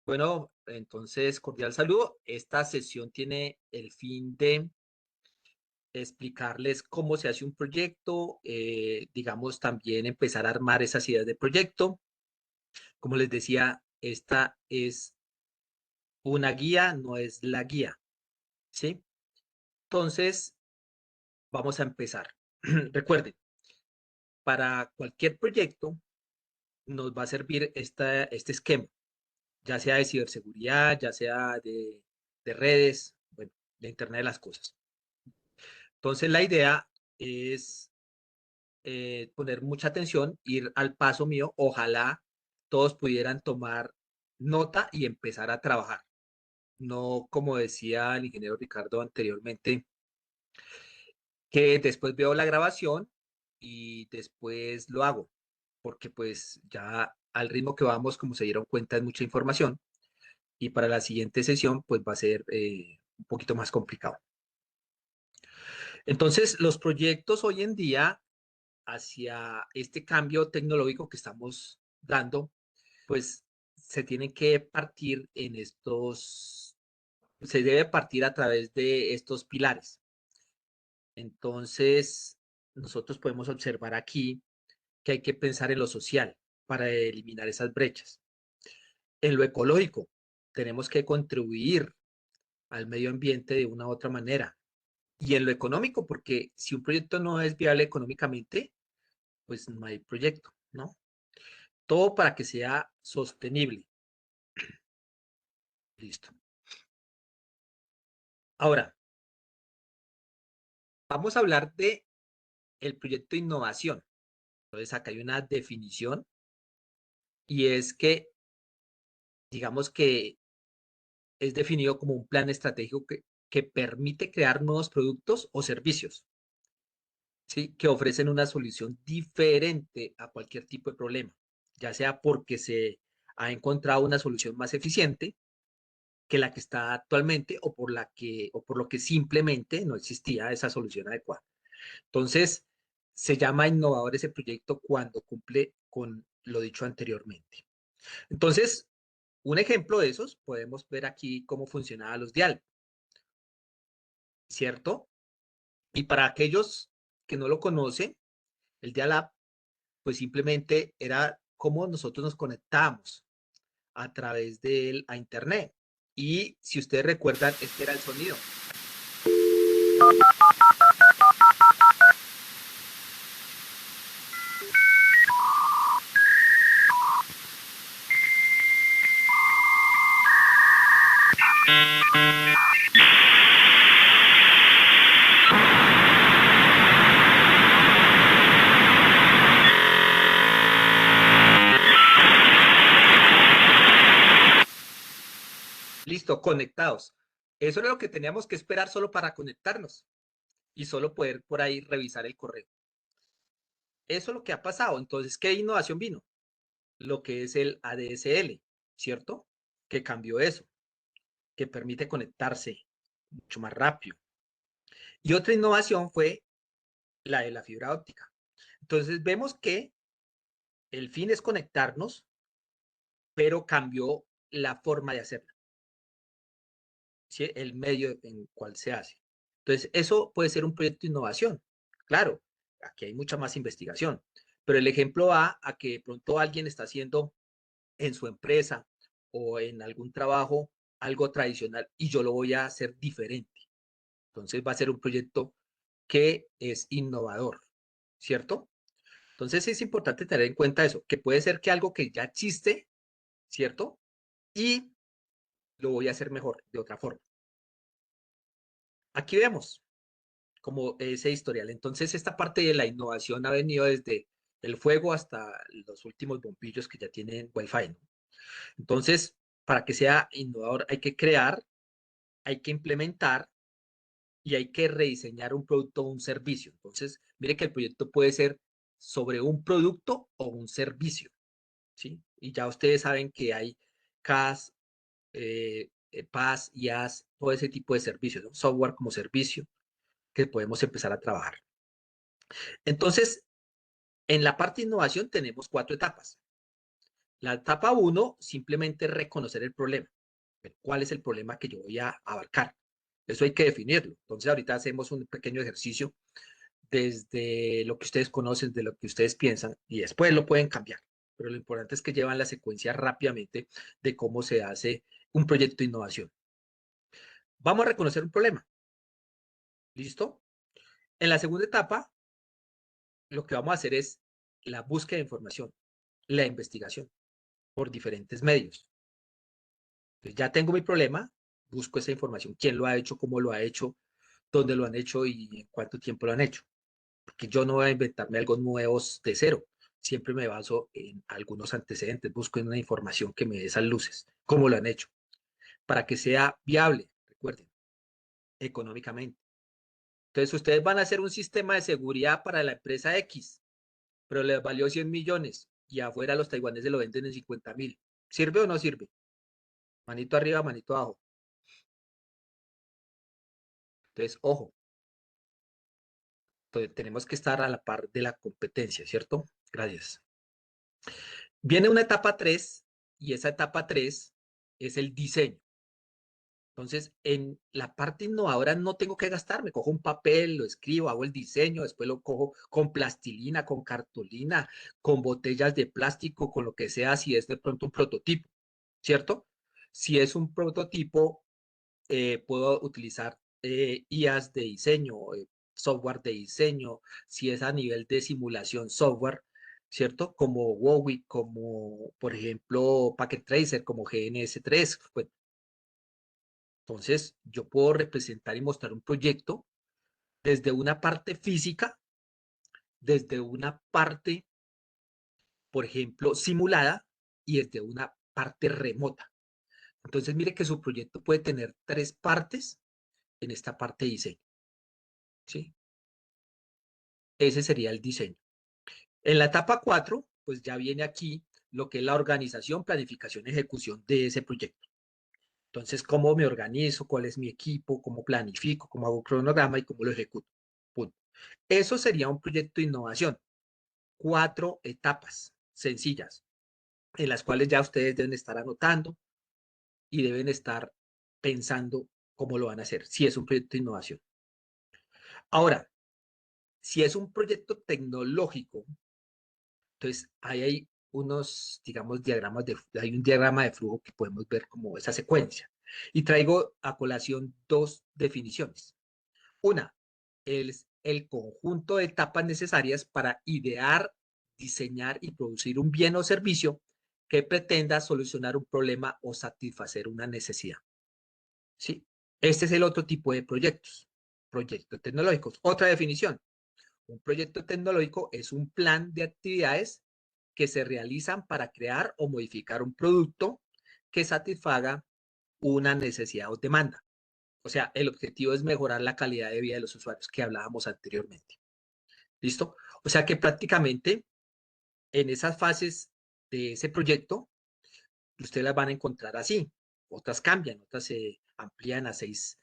Bueno, entonces, cordial saludo. Esta sesión tiene el fin de explicarles cómo se hace un proyecto, digamos, también empezar a armar esas ideas de proyecto. Como les decía, esta es una guía, no es la guía, ¿sí? Entonces, vamos a empezar. Recuerden, para cualquier proyecto nos va a servir este esquema, ya sea de ciberseguridad, ya sea de redes, bueno, de Internet de las cosas. Entonces, la idea es poner mucha atención, ir al paso mío. Ojalá todos pudieran tomar nota y empezar a trabajar. No como decía el ingeniero Ricardo anteriormente, que después veo la grabación y después lo hago, porque pues ya al ritmo que vamos, como se dieron cuenta, es mucha información y para la siguiente sesión pues va a ser un poquito más complicado. Entonces, los proyectos hoy en día hacia este cambio tecnológico que estamos dando, pues se tiene que partir en se debe partir a través de estos pilares. Entonces, nosotros podemos observar aquí que hay que pensar en lo social para eliminar esas brechas. En lo ecológico, tenemos que contribuir al medio ambiente de una u otra manera. Y en lo económico, porque si un proyecto no es viable económicamente, pues no hay proyecto, ¿no? Todo para que sea sostenible. Listo. Ahora, vamos a hablar de el proyecto de innovación. Entonces, acá hay una definición y es que, digamos que es definido como un plan estratégico que permite crear nuevos productos o servicios, ¿sí? Que ofrecen una solución diferente a cualquier tipo de problema, ya sea porque se ha encontrado una solución más eficiente que la que está actualmente o por lo que simplemente no existía esa solución adecuada. Entonces, se llama innovador ese proyecto cuando cumple con lo dicho anteriormente. Entonces, un ejemplo de esos, podemos ver aquí cómo funcionaban los dial, ¿cierto? Y para aquellos que no lo conocen, el dial-up, pues simplemente era cómo nosotros nos conectábamos a través de él a Internet. Y si ustedes recuerdan, este era el sonido. Listo, conectados. Eso era lo que teníamos que esperar solo para conectarnos y solo poder por ahí revisar el correo. Eso es lo que ha pasado. Entonces, ¿qué innovación vino? Lo que es el ADSL, ¿cierto? Que cambió eso, que permite conectarse mucho más rápido. Y otra innovación fue la de la fibra óptica. Entonces, vemos que el fin es conectarnos, pero cambió la forma de hacerlo, ¿sí? El medio en el cual se hace. Entonces, eso puede ser un proyecto de innovación. Claro, aquí hay mucha más investigación, pero el ejemplo va a que de pronto alguien está haciendo en su empresa o en algún trabajo algo tradicional y yo lo voy a hacer diferente. Entonces va a ser un proyecto que es innovador, ¿cierto? Entonces es importante tener en cuenta eso, que puede ser que algo que ya existe, ¿cierto? Y lo voy a hacer mejor, de otra forma. Aquí vemos como ese historial. Entonces esta parte de la innovación ha venido desde el fuego hasta los últimos bombillos que ya tienen Wi-Fi, ¿no? Entonces, para que sea innovador hay que crear, hay que implementar y hay que rediseñar un producto o un servicio. Entonces, mire que el proyecto puede ser sobre un producto o un servicio, ¿sí? Y ya ustedes saben que hay CAS, PaaS, IaaS, todo ese tipo de servicios, ¿no? Software como servicio que podemos empezar a trabajar. Entonces, en la parte de innovación tenemos cuatro etapas. La etapa 1 simplemente es reconocer el problema. ¿Cuál es el problema que yo voy a abarcar? Eso hay que definirlo. Entonces ahorita hacemos un pequeño ejercicio desde lo que ustedes conocen, de lo que ustedes piensan, y después lo pueden cambiar. Pero lo importante es que llevan la secuencia rápidamente de cómo se hace un proyecto de innovación. Vamos a reconocer un problema. ¿Listo? En la segunda etapa, lo que vamos a hacer es la búsqueda de información, la investigación por diferentes medios. Entonces, ya tengo mi problema, busco esa información, quién lo ha hecho, cómo lo ha hecho, dónde lo han hecho y en cuánto tiempo lo han hecho. Porque yo no voy a inventarme algo nuevo de cero. Siempre me baso en algunos antecedentes, busco una información que me dé esas luces, cómo lo han hecho, para que sea viable, recuerden, económicamente. Entonces, ustedes van a hacer un sistema de seguridad para la empresa X, pero les valió 100 millones y afuera los taiwaneses lo venden en 50.000. ¿Sirve o no sirve? Manito arriba, manito abajo. Entonces, ojo, entonces, tenemos que estar a la par de la competencia, ¿cierto? Gracias. Viene una etapa 3 y esa etapa 3 es el diseño. Entonces, en la parte innovadora no tengo que gastar, me cojo un papel, lo escribo, hago el diseño, después lo cojo con plastilina, con cartulina, con botellas de plástico, con lo que sea, si es de pronto un prototipo, ¿cierto? Si es un prototipo, puedo utilizar IAs de diseño, software de diseño, si es a nivel de simulación software, ¿cierto? Como WOWI, como por ejemplo Packet Tracer, como GNS3. Pues, entonces, yo puedo representar y mostrar un proyecto desde una parte física, desde una parte, por ejemplo, simulada y desde una parte remota. Entonces, mire que su proyecto puede tener tres partes en esta parte de diseño, ¿sí? Ese sería el diseño. En la etapa 4, pues ya viene aquí lo que es la organización, planificación, ejecución de ese proyecto. Entonces, ¿cómo me organizo? ¿Cuál es mi equipo? ¿Cómo planifico? ¿Cómo hago cronograma y cómo lo ejecuto? Punto. Eso sería un proyecto de innovación. 4 etapas sencillas en las cuales ya ustedes deben estar anotando y deben estar pensando cómo lo van a hacer, si es un proyecto de innovación. Ahora, si es un proyecto tecnológico, entonces ahí hay unos, digamos, hay un diagrama de flujo que podemos ver como esa secuencia. Y traigo a colación dos definiciones. Una, el conjunto de etapas necesarias para idear, diseñar y producir un bien o servicio que pretenda solucionar un problema o satisfacer una necesidad. ¿Sí? Este es el otro tipo de proyectos, proyectos tecnológicos. Otra definición, un proyecto tecnológico es un plan de actividades que se realizan para crear o modificar un producto que satisfaga una necesidad o demanda. O sea, el objetivo es mejorar la calidad de vida de los usuarios que hablábamos anteriormente. ¿Listo? O sea que prácticamente en esas fases de ese proyecto, ustedes las van a encontrar así. Otras cambian, otras se amplían a 6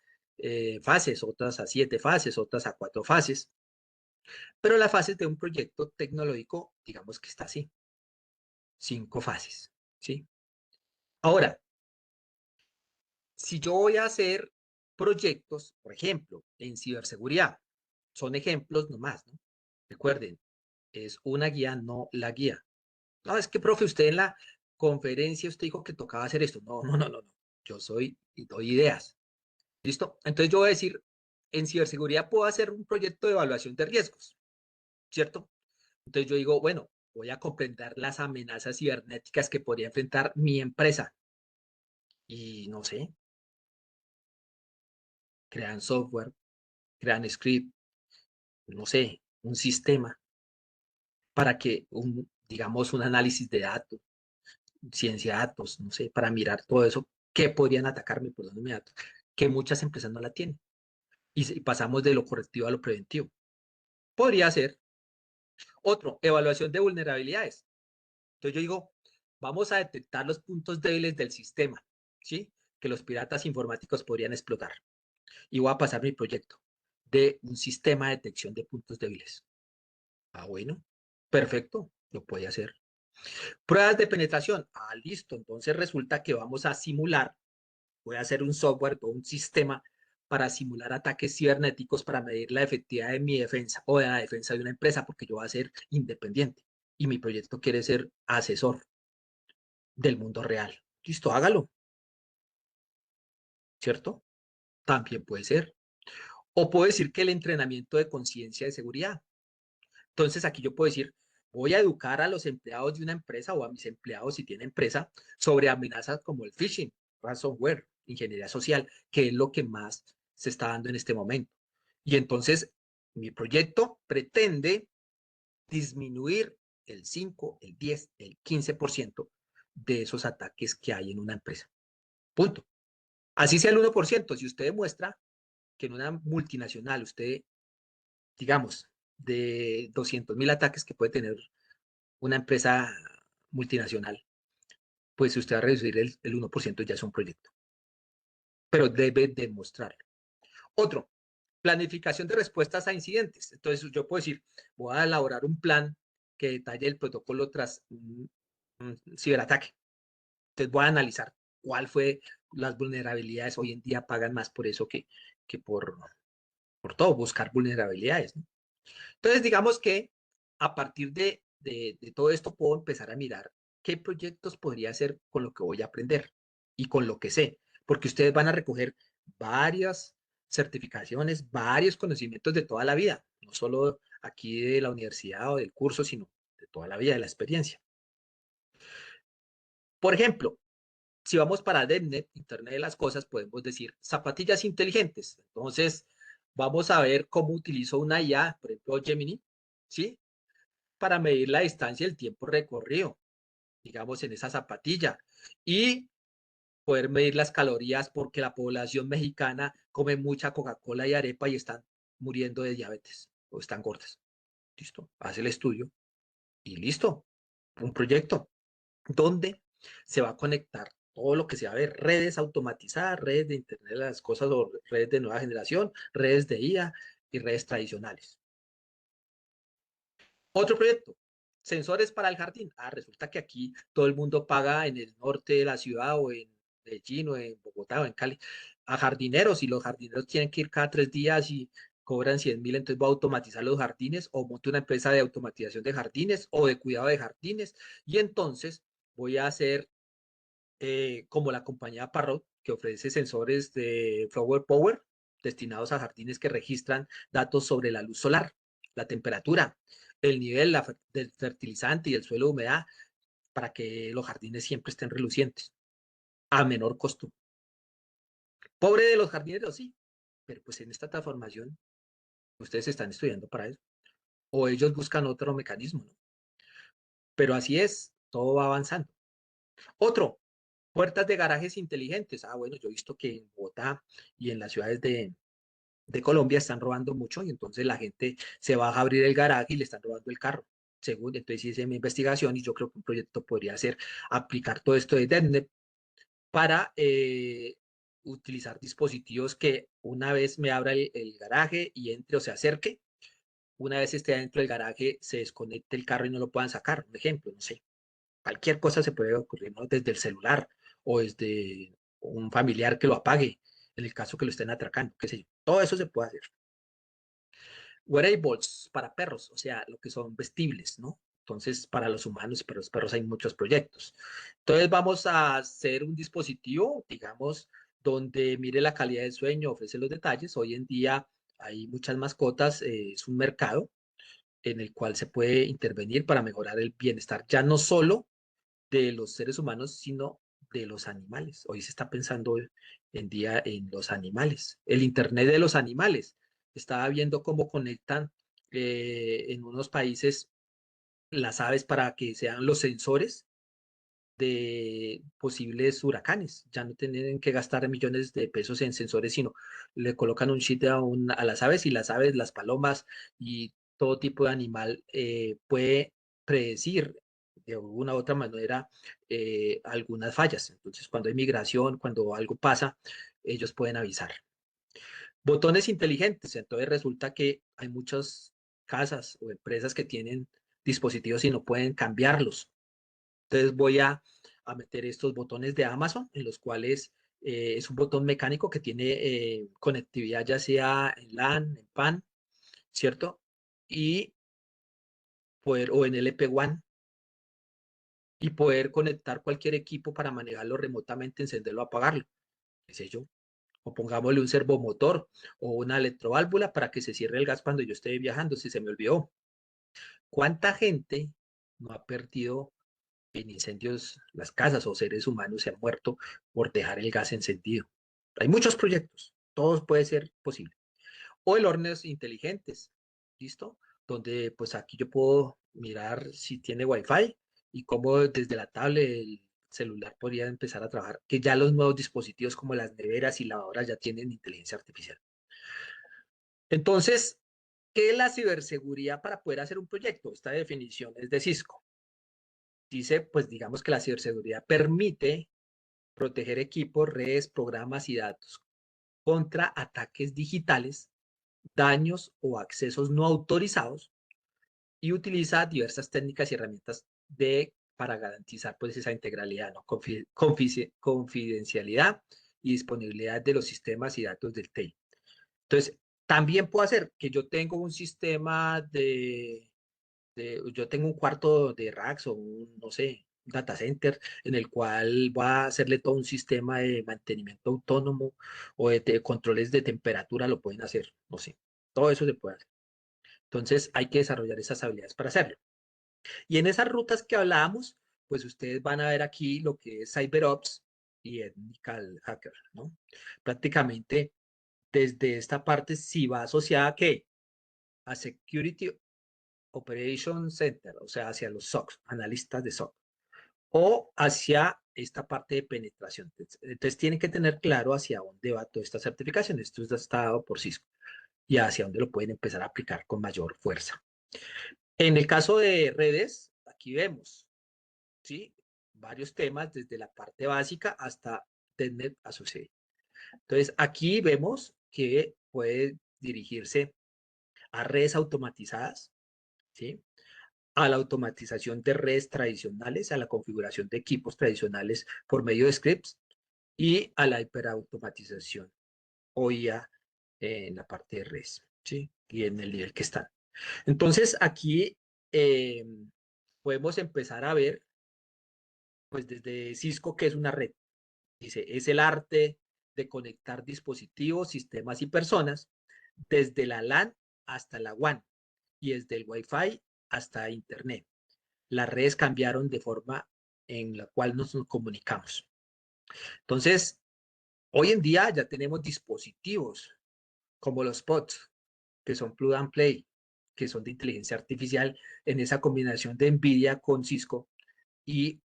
fases, otras a 7 fases, otras a 4 fases. Pero las fases de un proyecto tecnológico, digamos que está así, 5 fases, ¿sí? Ahora, si yo voy a hacer proyectos, por ejemplo, en ciberseguridad, son ejemplos nomás, ¿no? Recuerden, es una guía, no la guía. No, es que, profe, usted en la conferencia usted dijo que tocaba hacer esto. No, no, no, no, no. Yo soy y doy ideas. ¿Listo? Entonces yo voy a decir, en ciberseguridad puedo hacer un proyecto de evaluación de riesgos, ¿cierto? Entonces yo digo, bueno, voy a comprender las amenazas cibernéticas que podría enfrentar mi empresa. Y no sé, crean software, crean script, no sé, un sistema para que, digamos, un análisis de datos, ciencia de datos, no sé, para mirar todo eso, qué podrían atacarme por dónde me datos, que muchas empresas no la tienen. Y pasamos de lo correctivo a lo preventivo. Podría ser otro, evaluación de vulnerabilidades. Entonces yo digo, vamos a detectar los puntos débiles del sistema, ¿sí? Que los piratas informáticos podrían explotar. Y voy a pasar mi proyecto de un sistema de detección de puntos débiles. Ah, bueno, perfecto, lo puede hacer. Pruebas de penetración. Ah, listo. Entonces resulta que vamos a simular, voy a hacer un software o un sistema para simular ataques cibernéticos para medir la efectividad de mi defensa o de la defensa de una empresa, porque yo voy a ser independiente y mi proyecto quiere ser asesor del mundo real. Listo, hágalo, ¿cierto? También puede ser. O puedo decir que el entrenamiento de conciencia de seguridad. Entonces aquí yo puedo decir, voy a educar a los empleados de una empresa o a mis empleados si tienen empresa sobre amenazas como el phishing, ransomware, ingeniería social, que es lo que más se está dando en este momento. Y entonces mi proyecto pretende disminuir el 5, el 10, el 15% de esos ataques que hay en una empresa. Punto. Así sea el 1%, si usted demuestra que en una multinacional usted, digamos, de 200.000 ataques que puede tener una empresa multinacional, pues si usted va a reducir el 1% ya es un proyecto, pero debe demostrarlo. Otro, planificación de respuestas a incidentes. Entonces yo puedo decir, voy a elaborar un plan que detalle el protocolo tras un ciberataque. Entonces voy a analizar cuál fue las vulnerabilidades. Hoy en día pagan más por eso que por todo, buscar vulnerabilidades, ¿no? Entonces, digamos que a partir de todo esto puedo empezar a mirar qué proyectos podría hacer con lo que voy a aprender y con lo que sé, porque ustedes van a recoger varias certificaciones, varios conocimientos de toda la vida, no solo aquí de la universidad o del curso, sino de toda la vida, de la experiencia. Por ejemplo, si vamos para DevNet, Internet de las Cosas, podemos decir zapatillas inteligentes. Entonces, vamos a ver cómo utilizo una IA, por ejemplo, Gemini, ¿sí? Para medir la distancia y el tiempo recorrido, digamos, en esa zapatilla. Y poder medir las calorías porque la población mexicana come mucha Coca-Cola y arepa y están muriendo de diabetes o están gordas. Listo, hace el estudio y listo. Un proyecto donde se va a conectar todo lo que se va a ver, redes automatizadas, redes de Internet de las Cosas o redes de nueva generación, redes de IA y redes tradicionales. Otro proyecto, sensores para el jardín. Ah, resulta que aquí todo el mundo paga en el norte de la ciudad o en Medellín o en Bogotá o en Cali a jardineros y los jardineros tienen que ir cada 3 días y cobran 100.000, entonces voy a automatizar los jardines o monto una empresa de automatización de jardines o de cuidado de jardines y entonces voy a hacer como la compañía Parrot que ofrece sensores de Flower Power destinados a jardines que registran datos sobre la luz solar, la temperatura, el nivel del fertilizante y el suelo de humedad para que los jardines siempre estén relucientes a menor costo. Pobre de los jardineros, sí, pero pues en esta transformación ustedes están estudiando para eso o ellos buscan otro mecanismo, ¿no? Pero así es, todo va avanzando. Otro, puertas de garajes inteligentes. Ah, bueno, yo he visto que en Bogotá y en las ciudades de Colombia están robando mucho y entonces la gente se va a abrir el garaje y le están robando el carro. Según, entonces hice mi investigación y yo creo que un proyecto podría ser aplicar todo esto de DevNet para utilizar dispositivos que una vez me abra el garaje y entre o se acerque, una vez esté dentro del garaje se desconecte el carro y no lo puedan sacar. Un ejemplo, no sé, cualquier cosa se puede ocurrir, ¿no? Desde el celular o desde un familiar que lo apague, en el caso que lo estén atracando, qué sé yo. Todo eso se puede hacer. Wearables para perros, o sea, lo que son vestibles, ¿no? Entonces, para los humanos y para los perros hay muchos proyectos. Entonces, vamos a hacer un dispositivo, digamos, donde mire la calidad del sueño, ofrece los detalles. Hoy en día hay muchas mascotas, es un mercado en el cual se puede intervenir para mejorar el bienestar, ya no solo de los seres humanos, sino de los animales. Hoy se está pensando en día en los animales, el Internet de los animales. Estaba viendo cómo conectan en unos países las aves para que sean los sensores de posibles huracanes. Ya no tienen que gastar millones de pesos en sensores, sino le colocan un chip a las aves y las aves, las palomas y todo tipo de animal puede predecir de una u otra manera algunas fallas. Entonces, cuando hay migración, cuando algo pasa, ellos pueden avisar. Botones inteligentes. Entonces, resulta que hay muchas casas o empresas que tienen dispositivos y no pueden cambiarlos Entonces voy a meter estos botones de Amazon, en los cuales es un botón mecánico que tiene conectividad ya sea en LAN, en PAN, ¿cierto? Y o en LP WAN, y poder conectar cualquier equipo para manejarlo remotamente, encenderlo, apagarlo, qué sé yo. O pongámosle un servomotor o una electroválvula para que se cierre el gas cuando yo esté viajando, si se me olvidó. ¿Cuánta gente no ha perdido en incendios las casas, o seres humanos se han muerto por dejar el gas encendido? Hay muchos proyectos, todos puede ser posible. O el hornos inteligentes, ¿listo? Donde pues aquí yo puedo mirar si tiene Wi-Fi y cómo desde la tablet, el celular podría empezar a trabajar, que ya los nuevos dispositivos como las neveras y lavadoras ya tienen inteligencia artificial. Entonces, ¿qué es la ciberseguridad para poder hacer un proyecto? Esta definición es de Cisco. Dice, pues digamos que la ciberseguridad permite proteger equipos, redes, programas y datos contra ataques digitales, daños o accesos no autorizados, y utiliza diversas técnicas y herramientas para garantizar pues esa integralidad, ¿no? Confidencialidad y disponibilidad de los sistemas y datos del TEI. Entonces, también puedo hacer que yo tengo un sistema yo tengo un cuarto de racks o un, no sé, un data center en el cual voy a hacerle todo un sistema de mantenimiento autónomo o de controles de temperatura, lo pueden hacer, no sé, todo eso se puede hacer. Entonces hay que desarrollar esas habilidades para hacerlo. Y en esas rutas que hablábamos, pues ustedes van a ver aquí lo que es CyberOps y Ethical Hacker, ¿no? Prácticamente desde esta parte sí va asociada a ¿qué? A Security Operation Center, o sea, hacia los SOCs, analistas de SOC, o hacia esta parte de penetración. Entonces tienen que tener claro hacia dónde va toda esta certificación. Esto está dado por Cisco y hacia dónde lo pueden empezar a aplicar con mayor fuerza. En el caso de redes, aquí vemos, ¿sí? Varios temas desde la parte básica hasta Telnet Associate. Entonces, aquí vemos que puede dirigirse a redes automatizadas, ¿sí? A la automatización de redes tradicionales, a la configuración de equipos tradicionales por medio de scripts y a la hiperautomatización o IA en la parte de redes, ¿sí? Y en el nivel que están. Entonces, aquí podemos empezar a ver, pues desde Cisco, que es una red. Dice, es el arte de conectar dispositivos, sistemas y personas desde la LAN hasta la WAN y desde el Wi-Fi hasta Internet. Las redes cambiaron de forma en la cual nos comunicamos. Entonces, hoy en día ya tenemos dispositivos como los POTS, que son Plug and Play, que son de inteligencia artificial, en esa combinación de NVIDIA con Cisco, y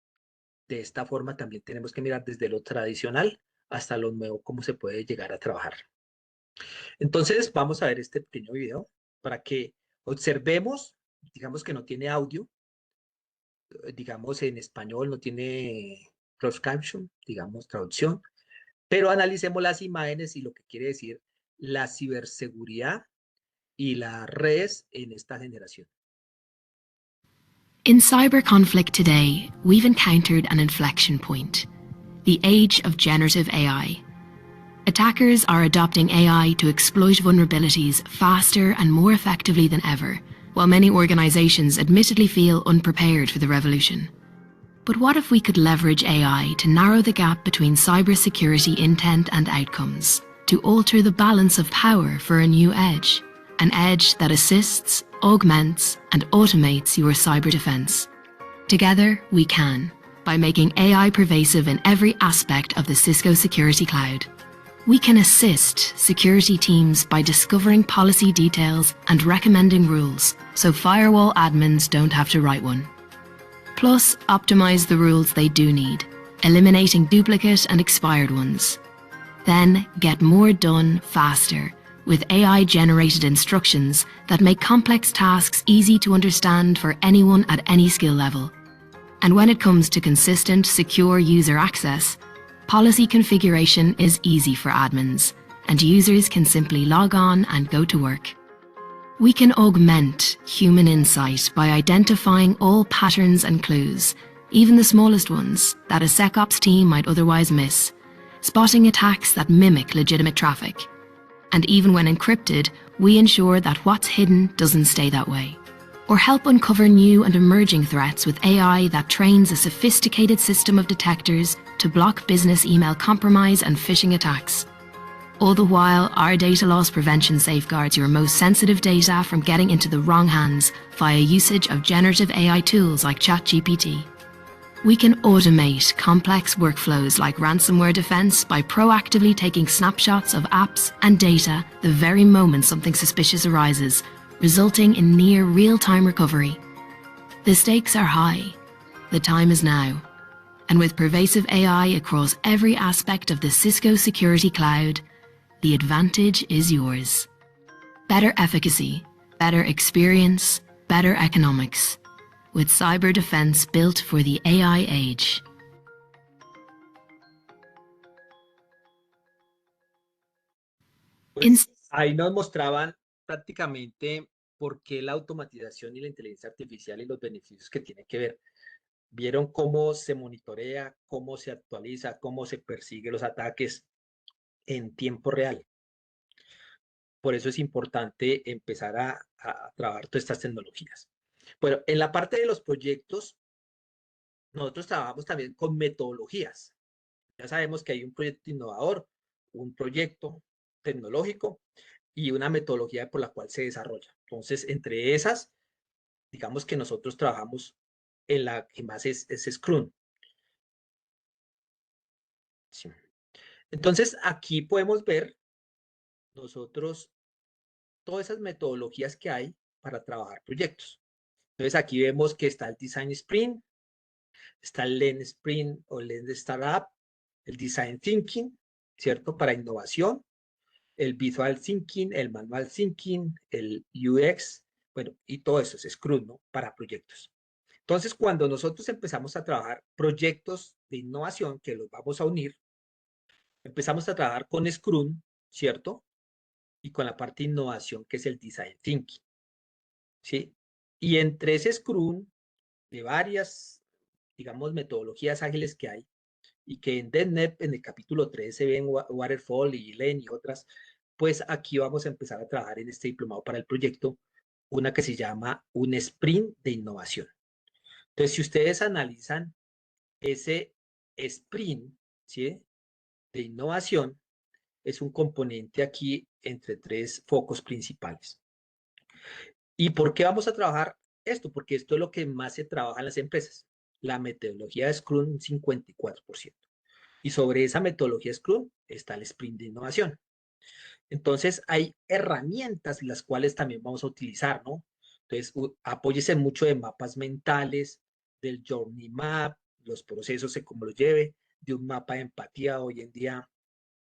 de esta forma también tenemos que mirar desde lo tradicional hasta lo nuevo, cómo se puede llegar a trabajar. Entonces, vamos a ver este pequeño video para que observemos, digamos que no tiene audio, digamos en español, no tiene closed caption, digamos traducción, pero analicemos las imágenes y lo que quiere decir la ciberseguridad y las redes en esta generación. In cyber conflict today, we've encountered an inflection point, the age of generative AI. Attackers are adopting AI to exploit vulnerabilities faster and more effectively than ever, while many organizations admittedly feel unprepared for the revolution. But what if we could leverage AI to narrow the gap between cybersecurity intent and outcomes, to alter the balance of power for a new edge? An edge that assists, augments, and automates your cyber defense. Together, we can, by making AI pervasive in every aspect of the Cisco Security Cloud. We can assist security teams by discovering policy details and recommending rules, so firewall admins don't have to write one. Plus, optimize the rules they do need, eliminating duplicate and expired ones. Then, get more done faster, with AI-generated instructions that make complex tasks easy to understand for anyone at any skill level. And when it comes to consistent, secure user access, policy configuration is easy for admins, and users can simply log on and go to work. We can augment human insight by identifying all patterns and clues, even the smallest ones that a SecOps team might otherwise miss, spotting attacks that mimic legitimate traffic. And even when encrypted, we ensure that what's hidden doesn't stay that way. Or help uncover new and emerging threats with AI that trains a sophisticated system of detectors to block business email compromise and phishing attacks. All the while, our data loss prevention safeguards your most sensitive data from getting into the wrong hands via usage of generative AI tools like ChatGPT. We can automate complex workflows like ransomware defense by proactively taking snapshots of apps and data the very moment something suspicious arises, resulting in near real-time recovery. The stakes are high. The time is now. And with pervasive AI across every aspect of the Cisco Security Cloud, the advantage is yours. Better efficacy, better experience, better economics. With cyber defense built for the AI age. Pues ahí nos mostraban prácticamente por qué la automatización y la inteligencia artificial y los beneficios que tiene que ver. Vieron cómo se monitorea, cómo se actualiza, cómo se persigue los ataques en tiempo real. Por eso es importante empezar a trabajar todas estas tecnologías. Bueno, en la parte de los proyectos, nosotros trabajamos también con metodologías. Ya sabemos que hay un proyecto innovador, un proyecto tecnológico y una metodología por la cual se desarrolla. Entonces, entre esas, digamos que nosotros trabajamos en la que más es Scrum. Sí. Entonces, aquí podemos ver nosotros todas esas metodologías que hay para trabajar proyectos. Entonces, aquí vemos que está el Design Sprint, está el Lean Sprint o Lean Startup, el Design Thinking, ¿cierto? Para innovación, el Visual Thinking, el Manual Thinking, el UX, bueno, y todo eso es Scrum, ¿no? Para proyectos. Entonces, cuando nosotros empezamos a trabajar proyectos de innovación, que los vamos a unir, empezamos a trabajar con Scrum, ¿cierto? Y con la parte de innovación, que es el Design Thinking, ¿sí? Y entre ese Scrum, de varias, digamos, metodologías ágiles que hay, y que en DevNet, en el capítulo 3, se ven Waterfall y Lean y otras, pues aquí vamos a empezar a trabajar en este diplomado para el proyecto, una que se llama un sprint de innovación. Entonces, si ustedes analizan ese sprint, ¿sí?, de innovación, es un componente aquí entre tres focos principales. ¿Y por qué vamos a trabajar esto? Porque esto es lo que más se trabaja en las empresas. La metodología de Scrum, un 54%. Y sobre esa metodología Scrum está el sprint de innovación. Entonces, hay herramientas las cuales también vamos a utilizar, ¿no? Entonces, apóyese mucho de mapas mentales, del Journey Map, los procesos de cómo los lleve, de un mapa de empatía. Hoy en día,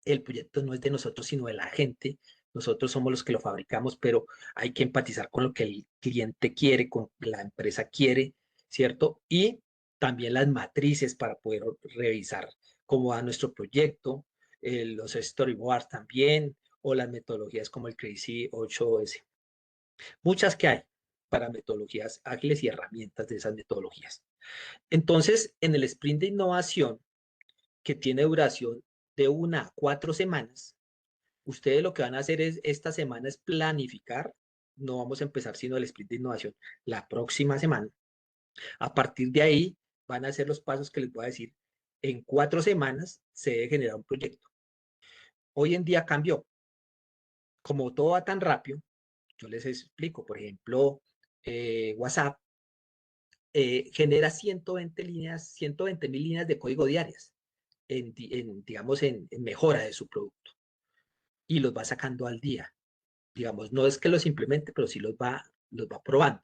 el proyecto no es de nosotros, sino de la gente. Nosotros somos los que lo fabricamos, pero hay que empatizar con lo que el cliente quiere, con la empresa quiere, ¿cierto? Y también las matrices para poder revisar cómo va nuestro proyecto, los storyboards también, o las metodologías como el Crazy 8S. Muchas que hay para metodologías ágiles y herramientas de esas metodologías. Entonces, en el sprint de innovación, que tiene duración de 1 a 4 semanas, ustedes lo que van a hacer es, esta semana es planificar, no vamos a empezar sino el sprint de innovación la próxima semana. A partir de ahí van a hacer los pasos que les voy a decir. En 4 semanas se debe generar un proyecto. Hoy en día cambió. Como todo va tan rápido, yo les explico, por ejemplo, WhatsApp genera 120.000 líneas de código diarias digamos, en mejora de su producto y los va sacando al día. Digamos, no es que los implemente, pero sí los va probando.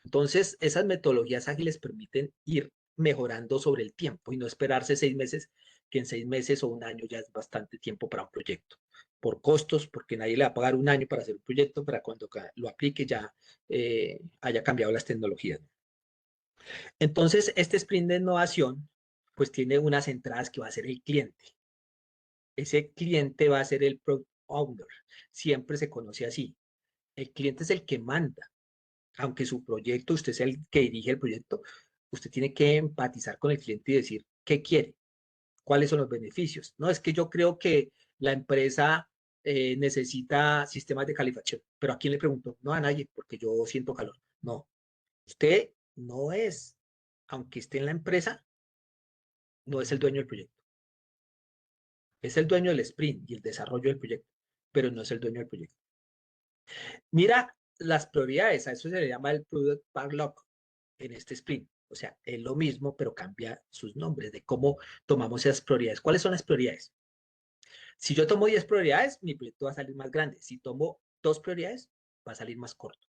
Entonces, esas metodologías ágiles permiten ir mejorando sobre el tiempo y no esperarse 6 meses, que en 6 meses o un año ya es bastante tiempo para un proyecto. Por costos, porque nadie le va a pagar un año para hacer un proyecto, para cuando lo aplique ya haya cambiado las tecnologías. Entonces, este sprint de innovación, pues tiene unas entradas que va a ser el cliente. Ese cliente va a ser el product owner. Siempre se conoce así. El cliente es el que manda. Aunque su proyecto, usted es el que dirige el proyecto, usted tiene que empatizar con el cliente y decir qué quiere, cuáles son los beneficios. No, es que yo creo que la empresa necesita sistemas de calefacción, pero ¿a quién le pregunto? No, a nadie, porque yo siento calor. No, usted no es, aunque esté en la empresa, no es el dueño del proyecto. Es el dueño del sprint y el desarrollo del proyecto, pero no es el dueño del proyecto. Mira las prioridades, a eso se le llama el Product Backlog en este sprint. O sea, es lo mismo, pero cambia sus nombres de cómo tomamos esas prioridades. ¿Cuáles son las prioridades? Si yo tomo 10 prioridades, mi proyecto va a salir más grande. Si tomo 2 prioridades, va a salir más corto.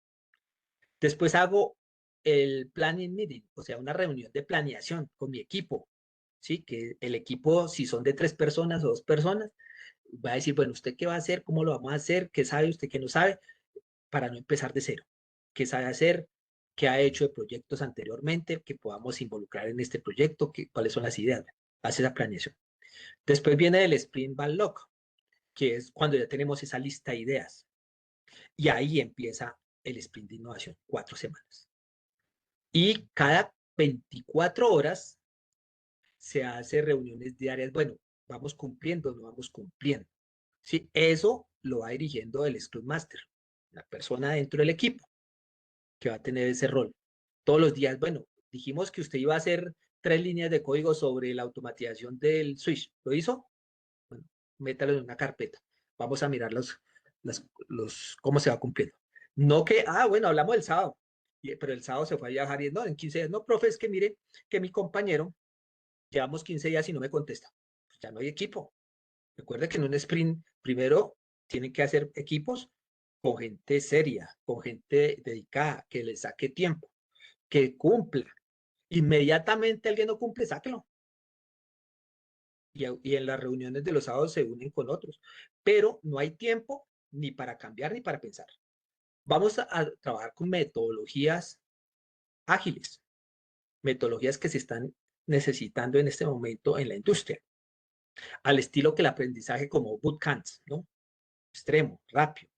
Después hago el planning meeting, o sea, una reunión de planeación con mi equipo, ¿sí? Que el equipo, si son de 3 personas o 2 personas, va a decir, bueno, ¿usted qué va a hacer? ¿Cómo lo vamos a hacer? ¿Qué sabe usted? ¿Qué no sabe? Para no empezar de cero. ¿Qué sabe hacer? ¿Qué ha hecho de proyectos anteriormente? Que podamos involucrar en este proyecto, cuáles son las ideas. Hace esa planeación. Después viene el Sprint Backlog, que es cuando ya tenemos esa lista de ideas. Y ahí empieza el sprint de innovación, 4 semanas. Y cada 24 horas se hace reuniones diarias. Bueno, vamos cumpliendo, no vamos cumpliendo. ¿Sí? Eso lo va dirigiendo el Scrum Master, la persona dentro del equipo que va a tener ese rol. Todos los días, bueno, dijimos que usted iba a hacer 3 líneas de código sobre la automatización del switch. ¿Lo hizo? Bueno, métalo en una carpeta. Vamos a mirar cómo se va cumpliendo. No que, bueno, hablamos del sábado, pero el sábado se fue a viajar y no, en 15 días. No, profe, es que mire que mi compañero, llevamos 15 días y no me contesta. Pues ya no hay equipo. Recuerde que en un sprint, primero, tienen que hacer equipos con gente seria, con gente dedicada, que le saque tiempo, que cumpla. Inmediatamente alguien no cumple, sáquelo. Y en las reuniones de los sábados se unen con otros, pero no hay tiempo ni para cambiar ni para pensar. Vamos a trabajar con metodologías ágiles, metodologías que se están necesitando en este momento en la industria, al estilo que el aprendizaje como bootcamps, ¿no? Extremo, rápido.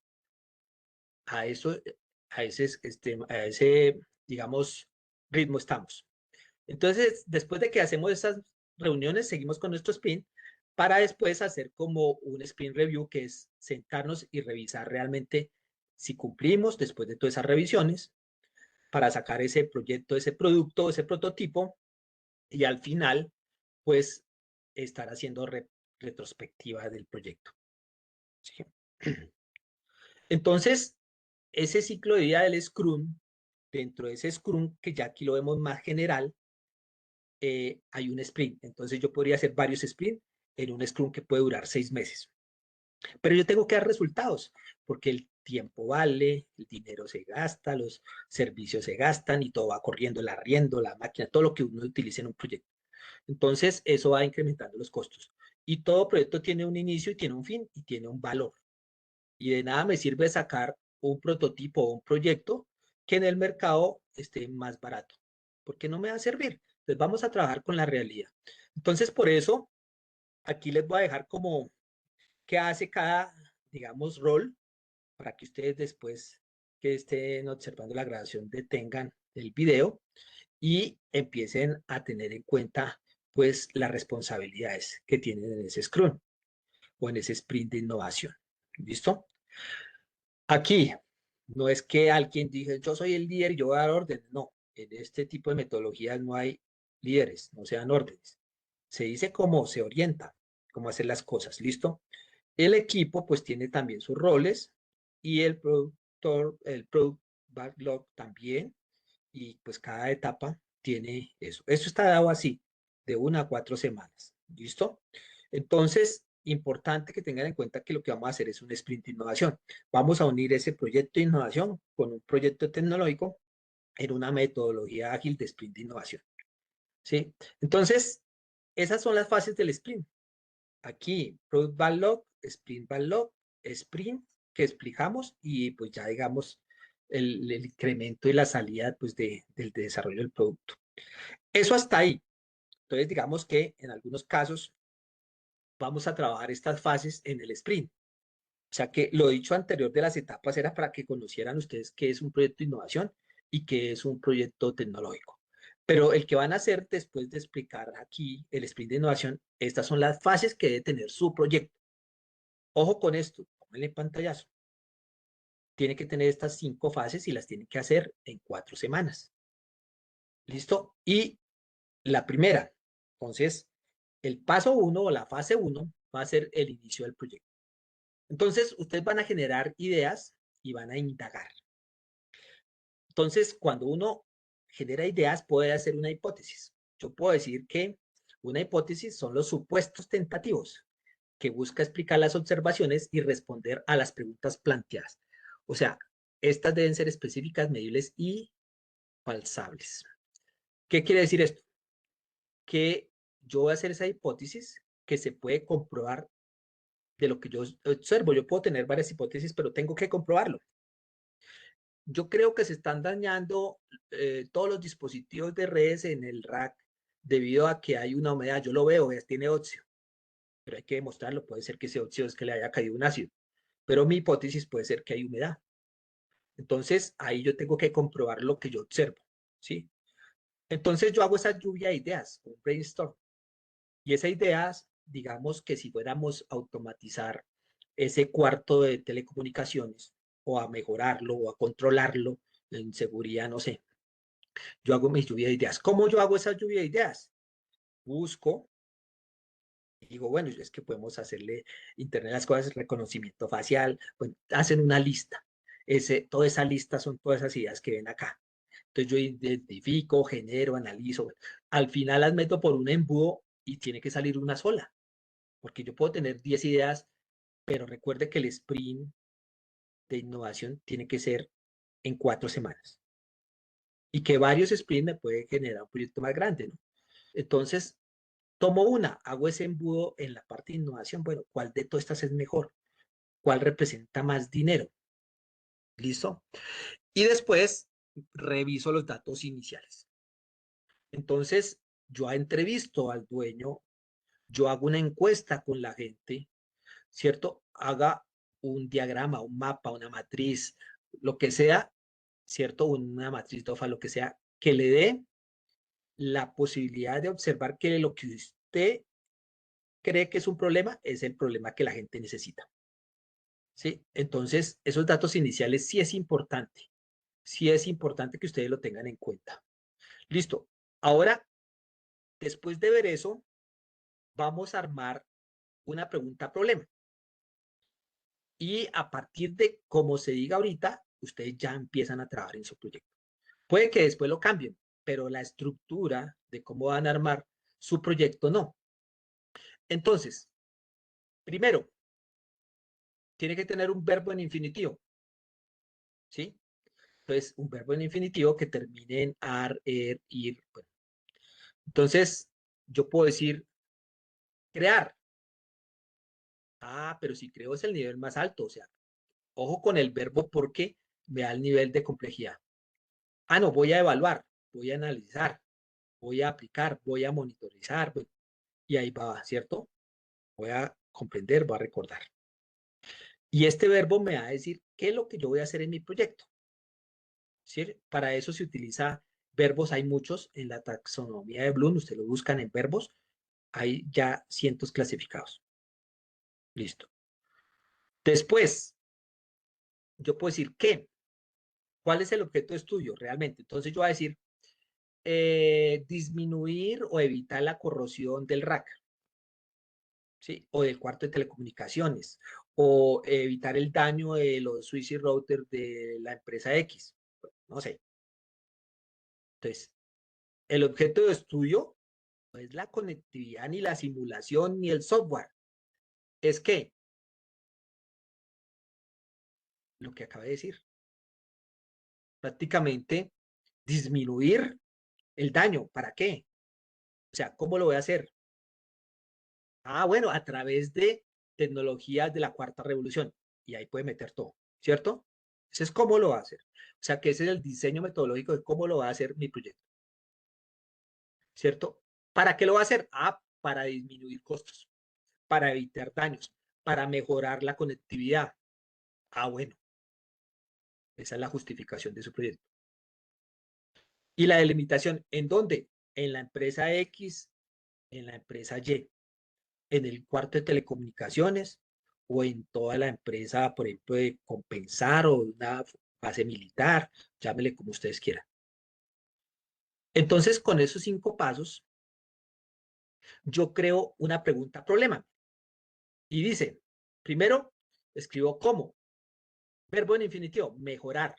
A eso, a ese, digamos, ritmo estamos. Entonces, después de que hacemos esas reuniones, seguimos con nuestro sprint para después hacer como un sprint review, que es sentarnos y revisar realmente si cumplimos después de todas esas revisiones para sacar ese proyecto, ese producto, ese prototipo y al final, pues, estar haciendo retrospectiva del proyecto. ¿Sí? Entonces, ese ciclo de vida del Scrum, dentro de ese Scrum, que ya aquí lo vemos más general, hay un sprint. Entonces yo podría hacer varios sprints en un Scrum que puede durar 6 meses. Pero yo tengo que dar resultados, porque el tiempo vale, el dinero se gasta, los servicios se gastan y todo va corriendo, el arriendo, la máquina, todo lo que uno utilice en un proyecto. Entonces eso va incrementando los costos. Y todo proyecto tiene un inicio y tiene un fin y tiene un valor. Y de nada me sirve sacar un prototipo o un proyecto que en el mercado esté más barato, porque no me va a servir. Entonces vamos a trabajar con la realidad. Entonces por eso aquí les voy a dejar como qué hace cada, digamos, rol para que ustedes después que estén observando la grabación detengan el video y empiecen a tener en cuenta pues las responsabilidades que tienen en ese Scrum o en ese sprint de innovación. ¿Listo? Aquí no es que alguien diga yo soy el líder y yo voy a dar órdenes. No, en este tipo de metodologías no hay líderes, no se dan órdenes. Se dice cómo se orienta, cómo hacer las cosas. ¿Listo? El equipo pues tiene también sus roles y el productor, el product backlog también, y pues cada etapa tiene eso. Eso está dado así, de 1 a 4 semanas. ¿Listo? Entonces, importante que tengan en cuenta que lo que vamos a hacer es un sprint de innovación. Vamos a unir ese proyecto de innovación con un proyecto tecnológico en una metodología ágil de sprint de innovación. ¿Sí? Entonces, esas son las fases del sprint. Aquí, Product Backlog, Sprint Backlog, Sprint, que explicamos, y pues ya digamos el incremento y la salida pues del desarrollo del producto. Eso hasta ahí. Entonces, digamos que en algunos casos vamos a trabajar estas fases en el sprint. O sea que lo dicho anterior de las etapas era para que conocieran ustedes qué es un proyecto de innovación y qué es un proyecto tecnológico. Pero el que van a hacer después de explicar aquí el sprint de innovación, estas son las fases que debe tener su proyecto. Ojo con esto, pónganle pantallazo. Tiene que tener estas 5 fases y las tiene que hacer en 4 semanas. ¿Listo? Y la primera, entonces, el paso 1 o la fase 1 va a ser el inicio del proyecto. Entonces, ustedes van a generar ideas y van a indagar. Entonces, cuando uno genera ideas, puede hacer una hipótesis. Yo puedo decir que una hipótesis son los supuestos tentativos que busca explicar las observaciones y responder a las preguntas planteadas. O sea, estas deben ser específicas, medibles y falsables. ¿Qué quiere decir esto? Que yo voy a hacer esa hipótesis que se puede comprobar de lo que yo observo. Yo puedo tener varias hipótesis, pero tengo que comprobarlo. Yo creo que se están dañando todos los dispositivos de redes en el rack debido a que hay una humedad. Yo lo veo, tiene óxido, pero hay que demostrarlo. Puede ser que ese óxido es que le haya caído un ácido, pero mi hipótesis puede ser que hay humedad. Entonces, ahí yo tengo que comprobar lo que yo observo, ¿sí? Entonces, yo hago esa lluvia de ideas, un brainstorm. Y esas ideas, digamos que si fuéramos a automatizar ese cuarto de telecomunicaciones o a mejorarlo o a controlarlo en seguridad, no sé, yo hago mi lluvia de ideas. ¿Cómo yo hago esa lluvia de ideas? Busco y digo, bueno, es que podemos hacerle Internet de las cosas, reconocimiento facial, bueno, hacen una lista. Toda esa lista son todas esas ideas que ven acá. Entonces yo identifico, genero, analizo. Al final las meto por un embudo y tiene que salir una sola, porque yo puedo tener 10 ideas, pero recuerde que el sprint de innovación tiene que ser en 4 semanas y que varios sprints me puede generar un proyecto más grande, ¿no? Entonces, tomo una, hago ese embudo en la parte de innovación. Bueno, ¿cuál de todas estas es mejor? ¿Cuál representa más dinero? ¿Listo? Y después reviso los datos iniciales. Entonces, yo entrevisto al dueño, yo hago una encuesta con la gente, ¿cierto? Haga un diagrama, un mapa, una matriz, lo que sea, ¿cierto? Una matriz DOFA, lo que sea, que le dé la posibilidad de observar que lo que usted cree que es un problema es el problema que la gente necesita, ¿sí? Entonces, esos datos iniciales sí es importante que ustedes lo tengan en cuenta. Listo. Ahora, después de ver eso, vamos a armar una pregunta-problema. Y a partir de como se diga ahorita, ustedes ya empiezan a trabajar en su proyecto. Puede que después lo cambien, pero la estructura de cómo van a armar su proyecto no. Entonces, primero, tiene que tener un verbo en infinitivo, ¿sí? Entonces, un verbo en infinitivo que termine en ar, ir. Bueno. Entonces, yo puedo decir crear. Ah, pero si creo es el nivel más alto, o sea, ojo con el verbo porque me da el nivel de complejidad. Ah, no, voy a evaluar, voy a analizar, voy a aplicar, voy a monitorizar, bueno, y ahí va, ¿cierto? Voy a comprender, voy a recordar. Y este verbo me va a decir qué es lo que yo voy a hacer en mi proyecto. ¿Sí? Para eso se utiliza verbos, hay muchos en la taxonomía de Bloom, ustedes lo buscan en verbos, hay ya cientos clasificados. Listo. Después, yo puedo decir qué, cuál es el objeto de estudio realmente. Entonces yo voy a decir disminuir o evitar la corrosión del rack, ¿sí? O del cuarto de telecomunicaciones, o evitar el daño de los switch y router de la empresa X. Bueno, no sé. Entonces, el objeto de estudio no es la conectividad, ni la simulación, ni el software. Es que, lo que acabé de decir, prácticamente disminuir el daño. ¿Para qué? O sea, ¿cómo lo voy a hacer? Ah, bueno, a través de tecnologías de la cuarta revolución. Y ahí puede meter todo, ¿cierto? Ese es cómo lo va a hacer. O sea, que ese es el diseño metodológico de cómo lo va a hacer mi proyecto, ¿cierto? ¿Para qué lo va a hacer? Ah, para disminuir costos, para evitar daños, para mejorar la conectividad. Ah, bueno, esa es la justificación de su proyecto. Y la delimitación, ¿en dónde? En la empresa X, en la empresa Y, en el cuarto de telecomunicaciones o en toda la empresa, por ejemplo, de compensar o una base militar, llámele como ustedes quieran. Entonces, con esos 5 pasos, yo creo una pregunta problema. Y dice, primero, escribo cómo. Verbo en infinitivo, mejorar.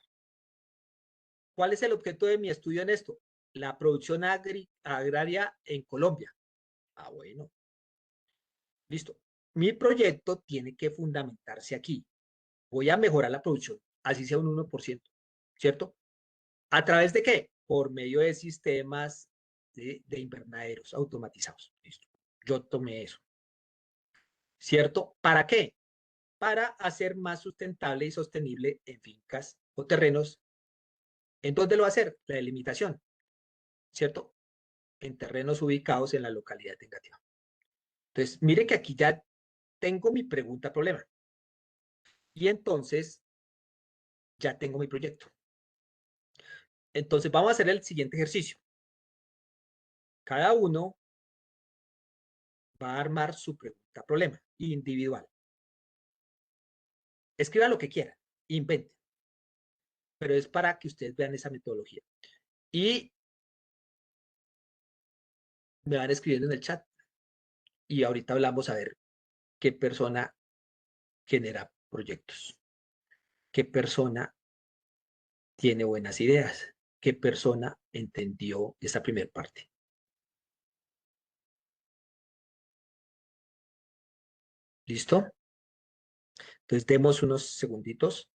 ¿Cuál es el objeto de mi estudio en esto? La producción agraria en Colombia. Ah, bueno, listo. Mi proyecto tiene que fundamentarse aquí. Voy a mejorar la producción, así sea un 1%, ¿cierto? ¿A través de qué? Por medio de sistemas de invernaderos automatizados. Listo. Yo tomé eso, ¿cierto? ¿Para qué? Para hacer más sustentable y sostenible en fincas o terrenos. ¿En dónde lo va a hacer? La delimitación, ¿cierto? En terrenos ubicados en la localidad negativa. Entonces, mire que aquí ya tengo mi pregunta problema. Y entonces, ya tengo mi proyecto. Entonces, vamos a hacer el siguiente ejercicio. Cada uno va a armar su pregunta problema individual. Escriban lo que quieran, inventen, pero es para que ustedes vean esa metodología. Y me van escribiendo en el chat. Y ahorita hablamos a ver qué persona genera proyectos, qué persona tiene buenas ideas, qué persona entendió esta primera parte. ¿Listo? Entonces demos unos segunditos.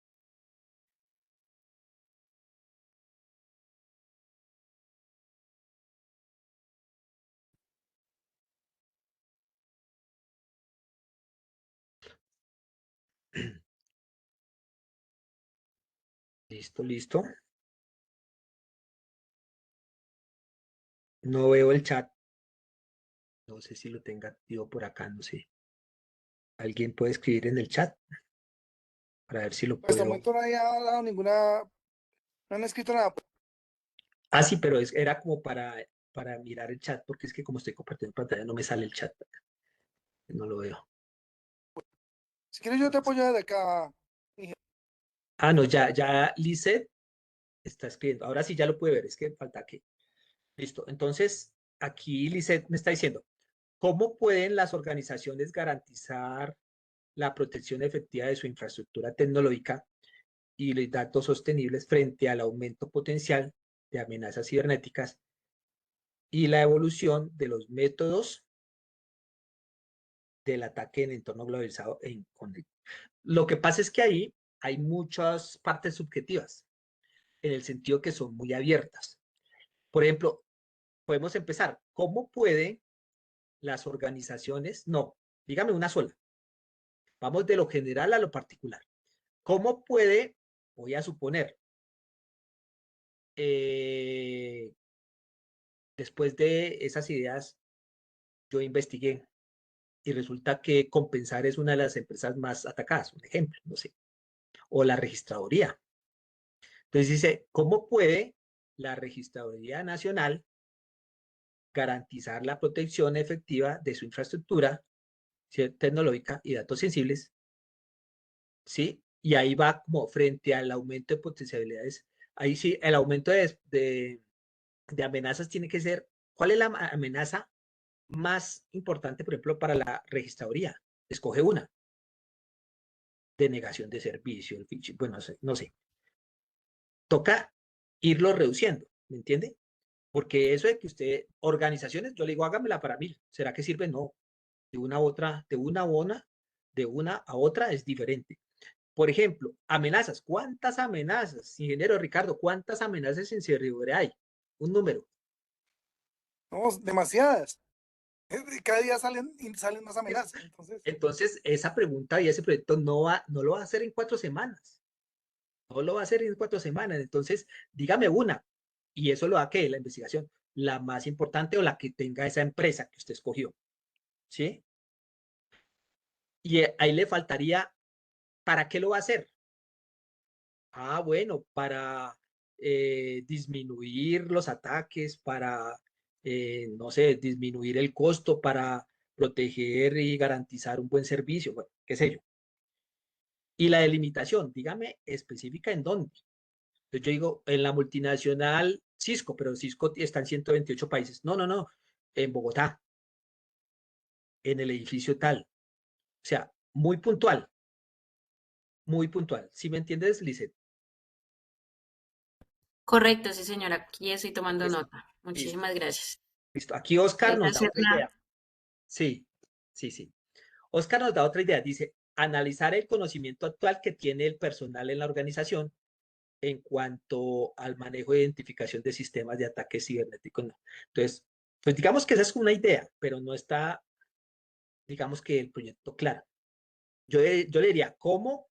Listo, listo. No veo el chat. No sé si lo tenga activo por acá, no sé. ¿Alguien puede escribir en el chat? Para ver si lo Hasta el puedo. momento nadie ha dado ninguna, no han escrito nada. Ah, sí, pero era como para mirar el chat, porque es que como estoy compartiendo pantalla no me sale el chat. No lo veo. Si quieres yo te apoyo desde acá. Ah, no, ya Lizeth está escribiendo. Ahora sí ya lo puede ver, es que falta aquí. Listo. Entonces, aquí Lizeth me está diciendo, ¿cómo pueden las organizaciones garantizar la protección efectiva de su infraestructura tecnológica y los datos sostenibles frente al aumento potencial de amenazas cibernéticas y la evolución de los métodos del ataque en entorno globalizado e inconectado? Lo que pasa es que ahí hay muchas partes subjetivas, en el sentido que son muy abiertas. Por ejemplo, podemos empezar. ¿Cómo pueden las organizaciones? No, dígame una sola. Vamos de lo general a lo particular. ¿Cómo puede, voy a suponer, después de esas ideas, yo investigué y resulta que Compensar es una de las empresas más atacadas, un ejemplo, no sé, o la registraduría. Entonces dice, ¿cómo puede la Registraduría Nacional garantizar la protección efectiva de su infraestructura tecnológica y datos sensibles? ¿Sí? Y ahí va como frente al aumento de potencialidades. Ahí sí, el aumento de amenazas tiene que ser, ¿cuál es la amenaza más importante, por ejemplo, para la registraduría? Escoge una. Denegación de servicio, el phishing, bueno, no sé. Toca irlo reduciendo, ¿me entiende? Porque eso de que usted, organizaciones, yo le digo, hágamela para 1000. ¿Será que sirve? No. De una a otra, de una a otra es diferente. Por ejemplo, amenazas. ¿Cuántas amenazas, ingeniero Ricardo? ¿Cuántas amenazas en ciberseguridad hay? Un número. No, demasiadas. Cada día salen más amenazas. Entonces, esa pregunta y ese proyecto no lo va a hacer en 4 semanas. No lo va a hacer en 4 semanas. Entonces, dígame una. Y eso lo da que la investigación, la más importante o la que tenga esa empresa que usted escogió. ¿Sí? Y ahí le faltaría, ¿para qué lo va a hacer? Ah, bueno, disminuir los ataques, para, no sé, disminuir el costo, para proteger y garantizar un buen servicio, bueno, qué sé yo. Y la delimitación, dígame específica en dónde. Entonces yo digo, en la multinacional Cisco, pero Cisco está en 128 países. No, no, no, en Bogotá, en el edificio tal. O sea, muy puntual, muy puntual. ¿Sí me entiendes, Lizeth? Correcto, sí, señora. Aquí estoy tomando Listo, nota. listo, Muchísimas gracias. listo. Aquí Oscar Hay que nos da otra hacerla. idea. Sí, sí, sí. Oscar nos da otra idea. Dice, analizar el conocimiento actual que tiene el personal en la organización en cuanto al manejo de identificación de sistemas de ataques cibernéticos. No. Entonces, pues digamos que esa es una idea, pero no está, digamos que el proyecto claro. Yo le diría, ¿cómo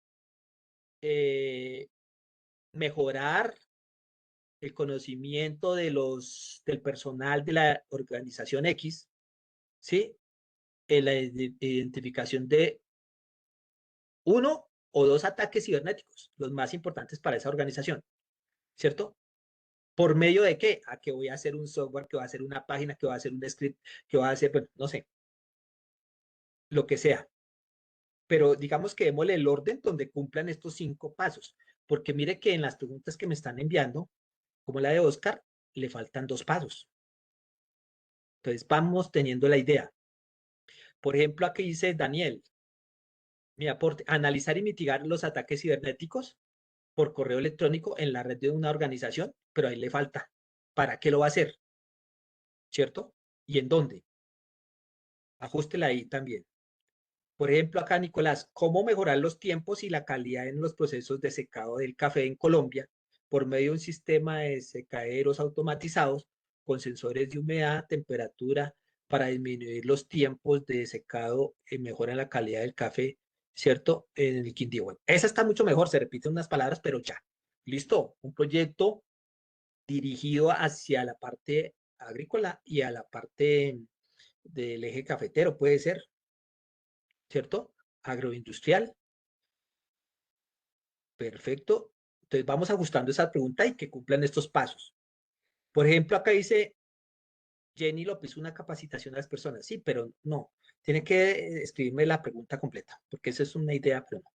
mejorar el conocimiento del personal de la organización X, ¿sí? En la identificación de uno o dos ataques cibernéticos, los más importantes para esa organización, ¿cierto? ¿Por medio de qué? A que voy a hacer un software, que va a hacer una página, que va a hacer un script, que va a hacer, bueno, no sé, lo que sea. Pero digamos que démosle el orden donde cumplan estos 5 pasos, porque mire que en las preguntas que me están enviando, como la de Oscar, le faltan 2 pasos. Entonces vamos teniendo la idea. Por ejemplo, aquí dice Daniel, mi aporte, analizar y mitigar los ataques cibernéticos por correo electrónico en la red de una organización, pero ahí le falta. ¿Para qué lo va a hacer? ¿Cierto? ¿Y en dónde? Ajústela ahí también. Por ejemplo, acá Nicolás, ¿cómo mejorar los tiempos y la calidad en los procesos de secado del café en Colombia por medio de un sistema de secaderos automatizados con sensores de humedad, temperatura, para disminuir los tiempos de secado y mejorar la calidad del café, ¿cierto? En el Quindío. Bueno, esa está mucho mejor, se repiten unas palabras, pero ya. Listo, un proyecto dirigido hacia la parte agrícola y a la parte del eje cafetero, puede ser, ¿cierto? Agroindustrial. Perfecto. Entonces vamos ajustando esa pregunta y que cumplan estos pasos. Por ejemplo, acá dice Jenny López, una capacitación a las personas. Sí, pero no. Tiene que escribirme la pregunta completa, porque esa es una idea, pero no.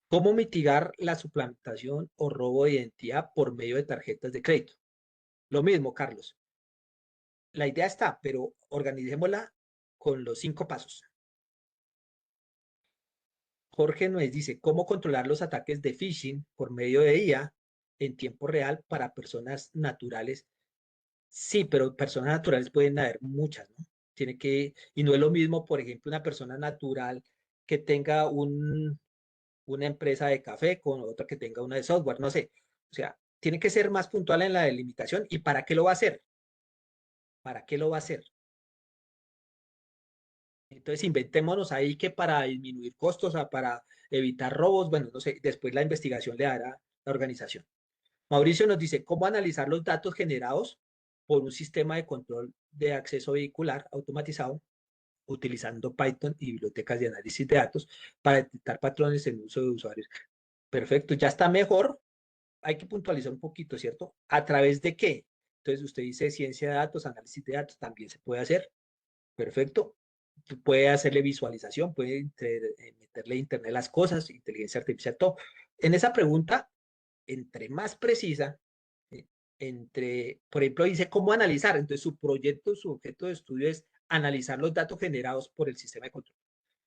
¿Cómo mitigar la suplantación o robo de identidad por medio de tarjetas de crédito? Lo mismo, Carlos. La idea está, pero organicémosla con los 5 pasos. Jorge nos dice, ¿cómo controlar los ataques de phishing por medio de IA en tiempo real para personas naturales? Sí, pero personas naturales pueden haber muchas, ¿no? Tiene que, y no es lo mismo, por ejemplo, una persona natural que tenga una empresa de café con otra que tenga una de software, no sé. O sea, tiene que ser más puntual en la delimitación. ¿Y para qué lo va a hacer? ¿Para qué lo va a hacer? Entonces, inventémonos ahí que para disminuir costos, o para evitar robos, bueno, no sé, después la investigación le dará la organización. Mauricio nos dice, ¿cómo analizar los datos generados por un sistema de control de acceso vehicular automatizado utilizando Python y bibliotecas de análisis de datos para detectar patrones en uso de usuarios? Perfecto, ya está mejor. Hay que puntualizar un poquito, ¿cierto? ¿A través de qué? Entonces, usted dice ciencia de datos, análisis de datos, también se puede hacer. Perfecto. Puede hacerle visualización, puede meterle a internet las cosas, inteligencia artificial, todo. En esa pregunta, entre más precisa, por ejemplo, dice cómo analizar. Entonces, su proyecto, su objeto de estudio es analizar los datos generados por el sistema de control.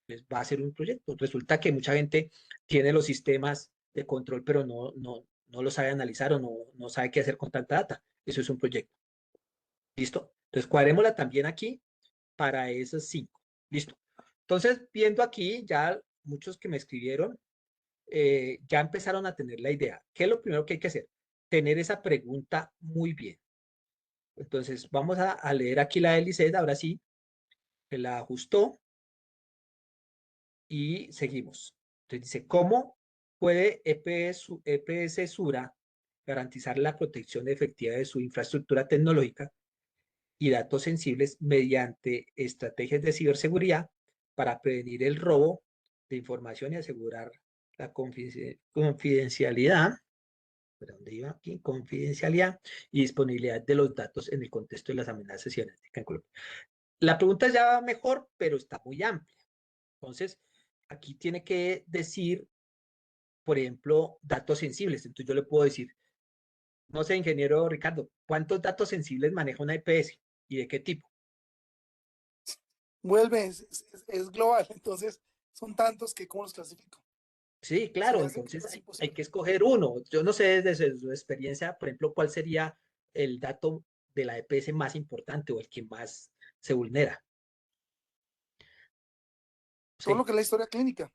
Entonces, va a ser un proyecto. Resulta que mucha gente tiene los sistemas de control, pero no lo sabe analizar o no sabe qué hacer con tanta data. Eso es un proyecto. ¿Listo? Entonces, cuadrémosla también aquí para esos 5. Listo. Entonces, viendo aquí, ya muchos que me escribieron, ya empezaron a tener la idea. ¿Qué es lo primero que hay que hacer? Tener esa pregunta muy bien. Entonces, vamos a leer aquí la de Lisset, ahora sí, que la ajustó y seguimos. Entonces dice, ¿cómo puede EPS Sura garantizar la protección efectiva de su infraestructura tecnológica y datos sensibles mediante estrategias de ciberseguridad para prevenir el robo de información y asegurar la confidencialidad ¿Pero dónde iba? Aquí, confidencialidad y disponibilidad de los datos en el contexto de las amenazas cibernéticas en Colombia. La pregunta ya va mejor, pero está muy amplia. Entonces, aquí tiene que decir, por ejemplo, datos sensibles. Entonces yo le puedo decir, no sé, ingeniero Ricardo, ¿cuántos datos sensibles maneja una EPS y de qué tipo? Vuelve, es global, entonces son tantos que ¿cómo los clasifico? Sí, Se me claro, hace entonces casi hay imposible. que escoger uno. Yo no sé desde su experiencia, por ejemplo, cuál sería el dato de la EPS más importante o el que más se vulnera. Todo lo Sí, que es la historia clínica.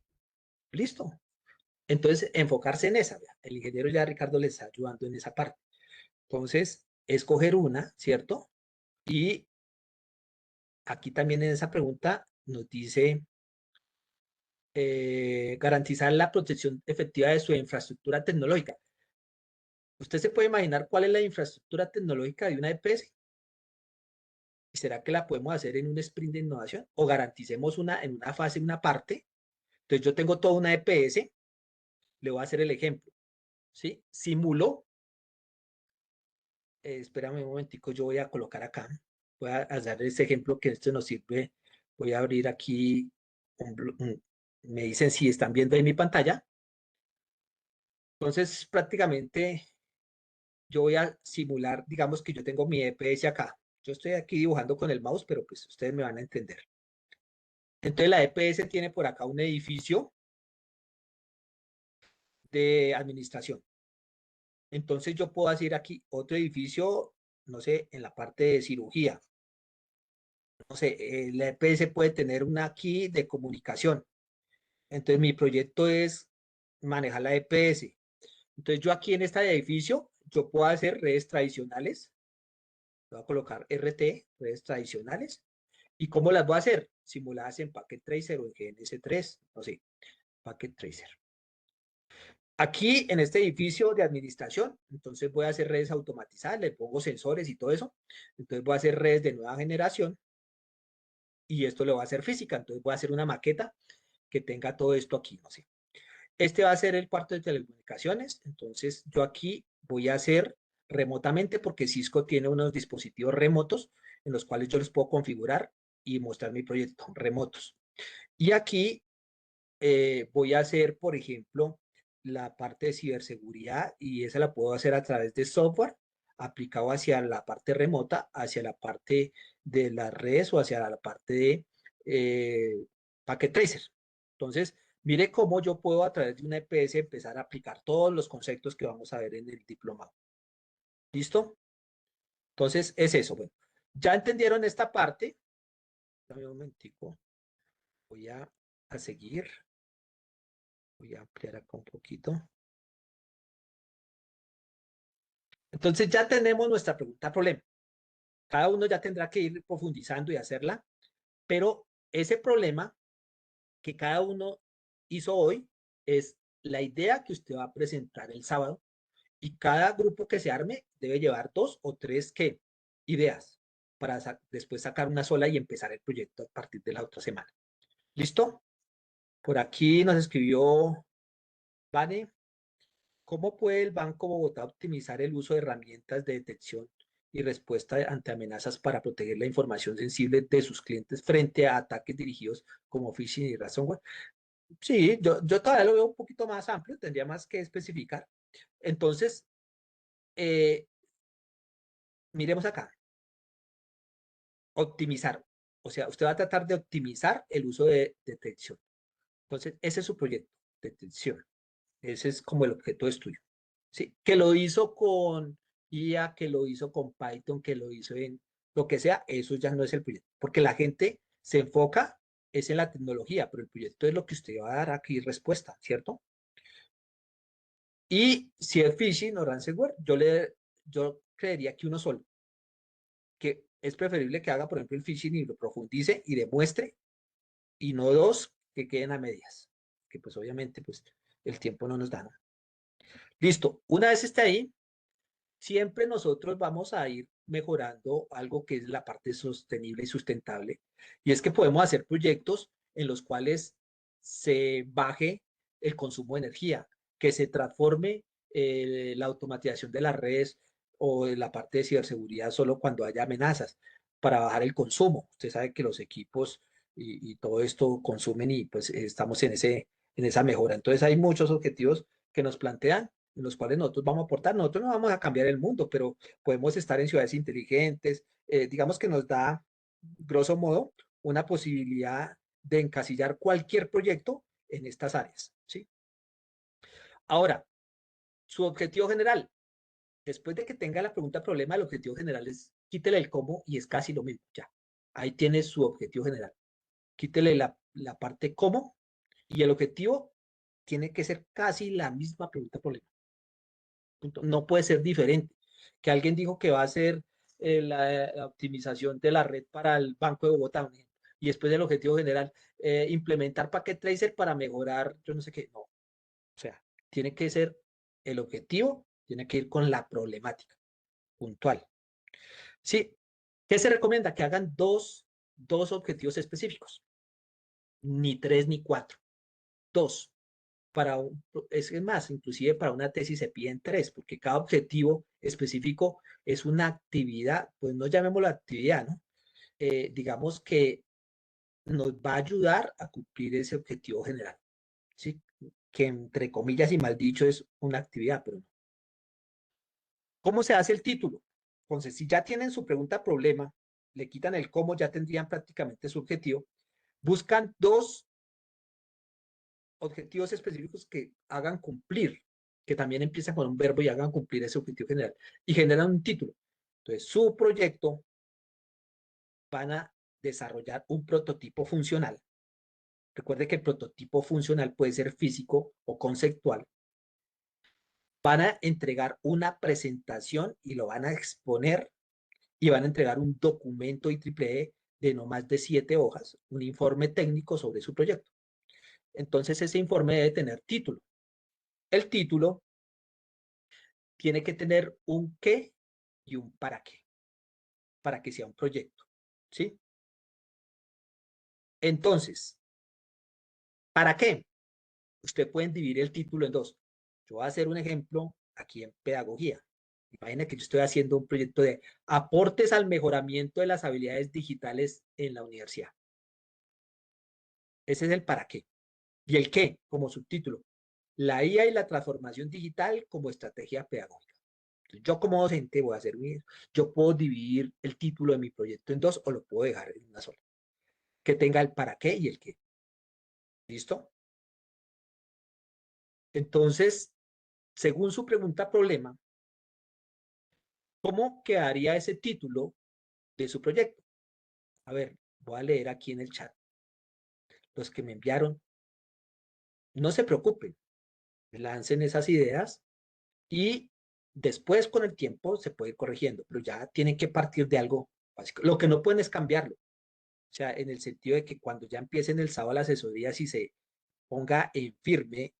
listo. Entonces, enfocarse en esa. ¿Vea? El ingeniero ya Ricardo les está ayudando en esa parte. Entonces, escoger una, ¿cierto? Y aquí también en esa pregunta nos dice garantizar la protección efectiva de su infraestructura tecnológica. ¿Usted se puede imaginar cuál es la infraestructura tecnológica de una EPS? ¿Y será que la podemos hacer en un sprint de innovación? ¿O garanticemos una en una fase, en una parte? Entonces yo tengo toda una EPS, le voy a hacer el ejemplo, ¿sí? Simulo, espérame un momentico, yo voy a colocar acá, voy a hacer este ejemplo que esto nos sirve, voy a abrir aquí, me dicen si están viendo ahí mi pantalla. Entonces prácticamente yo voy a simular, digamos que yo tengo mi EPS acá. Yo estoy aquí dibujando con el mouse, pero pues ustedes me van a entender. Entonces la EPS tiene por acá un edificio de administración. Entonces yo puedo decir aquí otro edificio, no sé, en la parte de cirugía. No sé, la EPS puede tener una aquí de comunicación. Entonces mi proyecto es manejar la EPS. Entonces yo aquí en este edificio, yo puedo hacer redes tradicionales. Voy a colocar RT, redes tradicionales. ¿Y cómo las voy a hacer? Simuladas en Packet Tracer o en GNS3, no sé, Packet Tracer. Aquí en este edificio de administración, entonces voy a hacer redes automatizadas, le pongo sensores y todo eso. Entonces voy a hacer redes de nueva generación y esto lo voy a hacer física. Entonces voy a hacer una maqueta que tenga todo esto aquí, no sé. Este va a ser el cuarto de telecomunicaciones. Entonces yo aquí voy a hacer remotamente porque Cisco tiene unos dispositivos remotos en los cuales yo les puedo configurar y mostrar mi proyecto remotos. Y aquí voy a hacer, por ejemplo, la parte de ciberseguridad y esa la puedo hacer a través de software aplicado hacia la parte remota, hacia la parte de las redes o hacia la parte de Packet Tracer. Entonces, mire cómo yo puedo a través de una EPS empezar a aplicar todos los conceptos que vamos a ver en el diplomado. ¿Listo? Entonces, es eso. Bueno, ya entendieron esta parte. Dame un momentico. Voy a seguir. Voy a ampliar acá un poquito. Entonces ya tenemos nuestra pregunta problema. Cada uno ya tendrá que ir profundizando y hacerla, pero ese problema que cada uno hizo hoy es la idea que usted va a presentar el sábado y cada grupo que se arme debe llevar 2 o 3 ¿qué? Ideas para después sacar una sola y empezar el proyecto a partir de la otra semana. ¿Listo? Por aquí nos escribió Vane. ¿Cómo puede el Banco Bogotá optimizar el uso de herramientas de detección y respuesta ante amenazas para proteger la información sensible de sus clientes frente a ataques dirigidos como phishing y ransomware? Sí, yo todavía lo veo un poquito más amplio, tendría más que especificar. Entonces, eh, miremos acá, optimizar. O sea, usted va a tratar de optimizar el uso de detección. Entonces, ese es su proyecto, detección. Ese es como el objeto de estudio. ¿Sí? Que lo hizo con IA, que lo hizo con Python, que lo hizo en lo que sea, eso ya no es el proyecto. Porque la gente se enfoca es en la tecnología, pero el proyecto es lo que usted va a dar aquí respuesta, ¿cierto? Y si es phishing o ransomware, yo creería que uno solo, que es preferible que haga, por ejemplo, el phishing y lo profundice y demuestre, y no 2 que queden a medias, que pues obviamente pues el tiempo no nos da, ¿no? Listo, una vez esté ahí, siempre nosotros vamos a ir mejorando algo que es la parte sostenible y sustentable, y es que podemos hacer proyectos en los cuales se baje el consumo de energía, que se transforme la automatización de las redes o de la parte de ciberseguridad solo cuando haya amenazas, para bajar el consumo. Usted sabe que los equipos y todo esto consumen y pues estamos en esa mejora. Entonces hay muchos objetivos que nos plantean, en los cuales nosotros vamos a aportar. Nosotros no vamos a cambiar el mundo, pero podemos estar en ciudades inteligentes. Digamos que nos da, grosso modo, una posibilidad de encasillar cualquier proyecto en estas áreas, ¿sí? Ahora, su objetivo general, después de que tenga la pregunta problema, el objetivo general es quítele el cómo y es casi lo mismo, ya. Ahí tiene su objetivo general. Quítele la parte cómo y el objetivo tiene que ser casi la misma pregunta problema. Punto. No puede ser diferente. Que alguien dijo que va a hacer la optimización de la red para el Banco de Bogotá, un ejemplo, y después el objetivo general, implementar Packet Tracer para mejorar, yo no sé qué, no. O sea, tiene que ser el objetivo, tiene que ir con la problemática puntual. Sí, ¿qué se recomienda? Que hagan dos objetivos específicos, ni 3 ni 4, 2. Es más, inclusive para una tesis se piden 3, porque cada objetivo específico es una actividad, pues no llamémoslo actividad, ¿no? Digamos que nos va a ayudar a cumplir ese objetivo general, ¿sí? Que entre comillas y mal dicho es una actividad, pero no. ¿Cómo se hace el título? Entonces, si ya tienen su pregunta problema, le quitan el cómo, ya tendrían prácticamente su objetivo, buscan 2 objetivos específicos que hagan cumplir, que también empiezan con un verbo y hagan cumplir ese objetivo general, y generan un título. Entonces, su proyecto van a desarrollar un prototipo funcional. Recuerde que el prototipo funcional puede ser físico o conceptual. Van a entregar una presentación y lo van a exponer y van a entregar un documento IEEE de no más de 7 hojas, un informe técnico sobre su proyecto. Entonces, ese informe debe tener título. El título tiene que tener un qué y un para que sea un proyecto, ¿sí? Entonces, ¿para qué? Usted puede dividir el título en 2. Yo voy a hacer un ejemplo aquí en pedagogía. Imagina que yo estoy haciendo un proyecto de aportes al mejoramiento de las habilidades digitales en la universidad. Ese es el para qué. Y el qué, como subtítulo, la IA y la transformación digital como estrategia pedagógica. Yo como docente voy a hacer yo puedo dividir el título de mi proyecto en 2 o lo puedo dejar en una sola. Que tenga el para qué y el qué. ¿Listo? Entonces, según su pregunta problema, ¿cómo quedaría ese título de su proyecto? A ver, voy a leer aquí en el chat. Los que me enviaron, no se preocupen, lancen esas ideas y después con el tiempo se puede ir corrigiendo, pero ya tienen que partir de algo básico. Lo que no pueden es cambiarlo. O sea, en el sentido de que cuando ya empiecen el sábado la asesoría, si se ponga en firme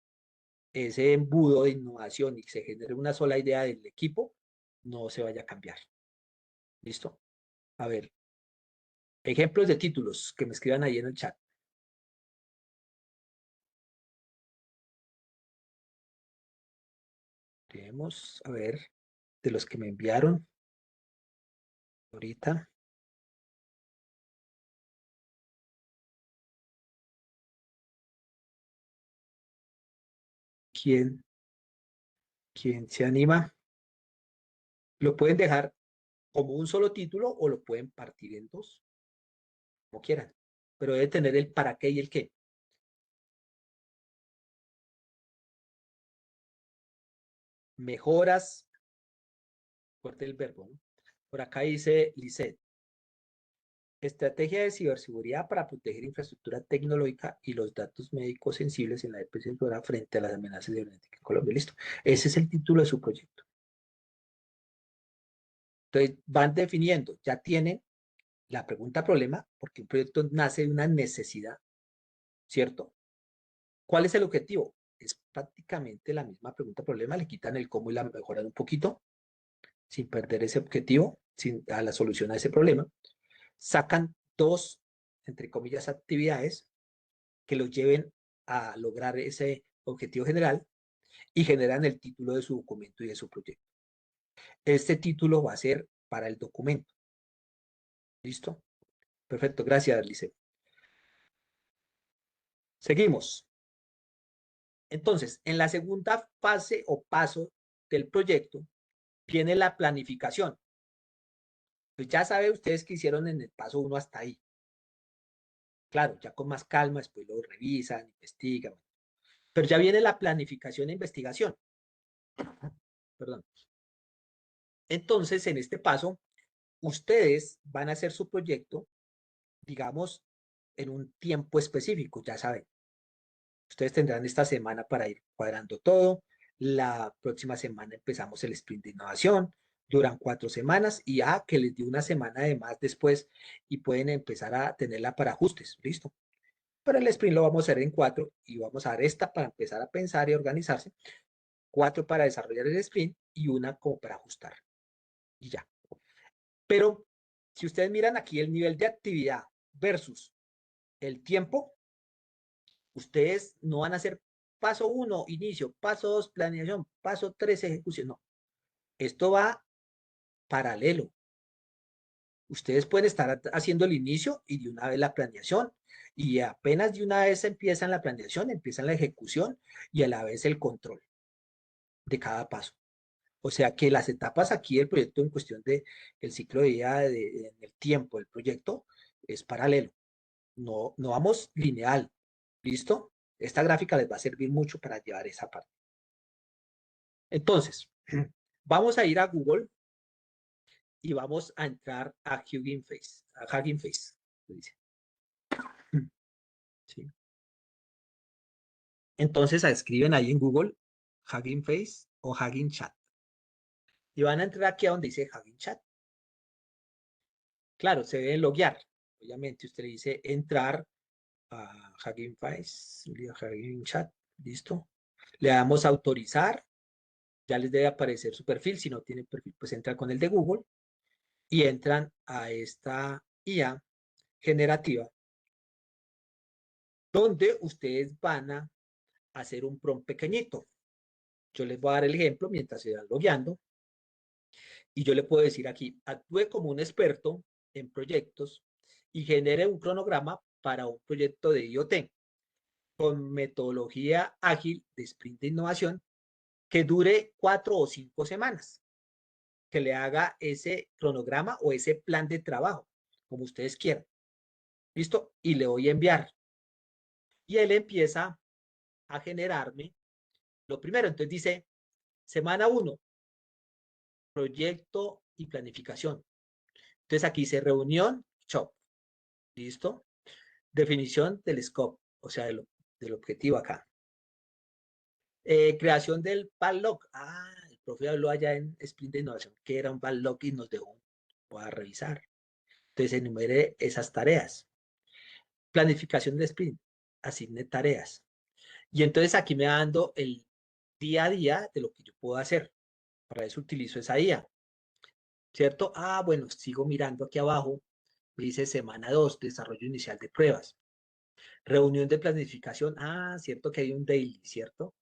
ese embudo de innovación y se genere una sola idea del equipo, no se vaya a cambiar. ¿Listo? A ver, ejemplos de títulos que me escriban ahí en el chat. Tenemos, a ver, de los que me enviaron ahorita. ¿Quién se anima? Lo pueden dejar como un solo título o lo pueden partir en 2, como quieran, pero debe tener el para qué y el qué. Mejoras, fuerte el verbo, ¿no? Por acá dice Lisset, estrategia de ciberseguridad para proteger infraestructura tecnológica y los datos médicos sensibles en la EPC frente a las amenazas cibernéticas en Colombia. Listo. Ese es el título de su proyecto. Entonces, van definiendo, ya tienen la pregunta problema, porque un proyecto nace de una necesidad, ¿cierto? ¿Cuál es el objetivo? Es prácticamente la misma pregunta problema, le quitan el cómo y la mejoran un poquito, sin perder ese objetivo, a la solución a ese problema. Sacan 2, entre comillas, actividades que los lleven a lograr ese objetivo general y generan el título de su documento y de su proyecto. Este título va a ser para el documento. ¿Listo? Perfecto, gracias, Lice. Seguimos. Entonces, en la segunda fase o paso del proyecto, viene la planificación. Pues ya saben ustedes que hicieron en el paso 1 hasta ahí. Claro, ya con más calma, después lo revisan, investigan. Pero ya viene la planificación e investigación. Perdón. Entonces, en este paso, ustedes van a hacer su proyecto, digamos, en un tiempo específico, ya saben. Ustedes tendrán esta semana para ir cuadrando todo. La próxima semana empezamos el sprint de innovación. Duran 4 semanas y que les dio una semana de más después y pueden empezar a tenerla para ajustes. Listo. Pero el sprint lo vamos a hacer en 4 y vamos a dar esta para empezar a pensar y organizarse. 4 para desarrollar el sprint y una como para ajustar. Y ya. Pero si ustedes miran aquí el nivel de actividad versus el tiempo, ustedes no van a hacer paso 1, inicio, paso 2, planeación, paso 3, ejecución. No, esto va paralelo. Ustedes pueden estar haciendo el inicio y de una vez la planeación y apenas de una vez empiezan la planeación, empiezan la ejecución y a la vez el control de cada paso. O sea que las etapas aquí del proyecto en cuestión de el ciclo de vida, en el tiempo del proyecto, es paralelo. No, no vamos lineal. ¿Listo? Esta gráfica les va a servir mucho para llevar esa parte. Entonces, vamos a ir a Google y vamos a entrar a Hugging Face. A Hugging Face. Dice. ¿Sí? Entonces, escriben ahí en Google Hugging Face o Hugging Chat. Y van a entrar aquí a donde dice Hugging Chat. Claro, se deben loguear. Obviamente, usted le dice entrar a Hugging Face, Hugging Chat. ¿Listo? Le damos a autorizar. Ya les debe aparecer su perfil. Si no tienen perfil, pues entra con el de Google. Y entran a esta IA generativa, donde ustedes van a hacer un prompt pequeñito. Yo les voy a dar el ejemplo mientras se van logueando. Y yo le puedo decir aquí, actúe como un experto en proyectos y genere un cronograma para un proyecto de IoT con metodología ágil de sprint de innovación que dure 4 o 5 semanas. Que le haga ese cronograma o ese plan de trabajo, como ustedes quieran. ¿Listo? Y le voy a enviar. Y él empieza a generarme lo primero. Entonces dice, semana 1, proyecto y planificación. Entonces aquí dice reunión, shop. ¿Listo? Definición del scope, o sea, del objetivo acá. Creación del backlog. El profe habló allá en Sprint de Innovación que era un backlog y nos dejó. Voy a revisar. Entonces enumere esas tareas. Planificación de sprint. Asigne tareas. Y entonces aquí me va dando el día a día de lo que yo puedo hacer. Para eso utilizo esa IA. ¿Cierto? Bueno, sigo mirando aquí abajo. Me dice semana 2, desarrollo inicial de pruebas. Reunión de planificación. Cierto que hay un daily, ¿cierto?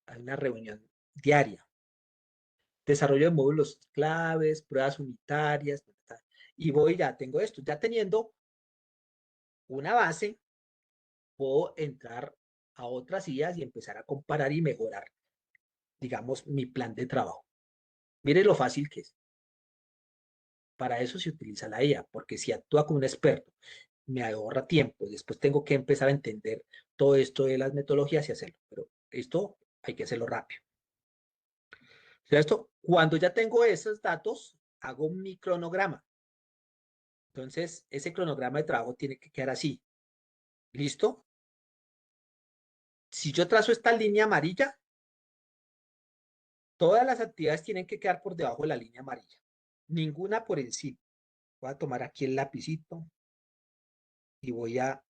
Hay una reunión diaria. Desarrollo de módulos claves, pruebas unitarias. Y ya tengo esto. Ya teniendo una base, puedo entrar a otras IAs y empezar a comparar y mejorar, digamos, mi plan de trabajo. Mire lo fácil que es. Para eso se utiliza la IA, porque si actúa como un experto, me ahorra tiempo. Después tengo que empezar a entender todo esto de las metodologías y hacerlo. Pero esto hay que hacerlo rápido. ¿Cierto? Cuando ya tengo esos datos, hago mi cronograma. Entonces, ese cronograma de trabajo tiene que quedar así. ¿Listo? Si yo trazo esta línea amarilla, todas las actividades tienen que quedar por debajo de la línea amarilla. Ninguna por encima. Voy a tomar aquí el lapicito y voy a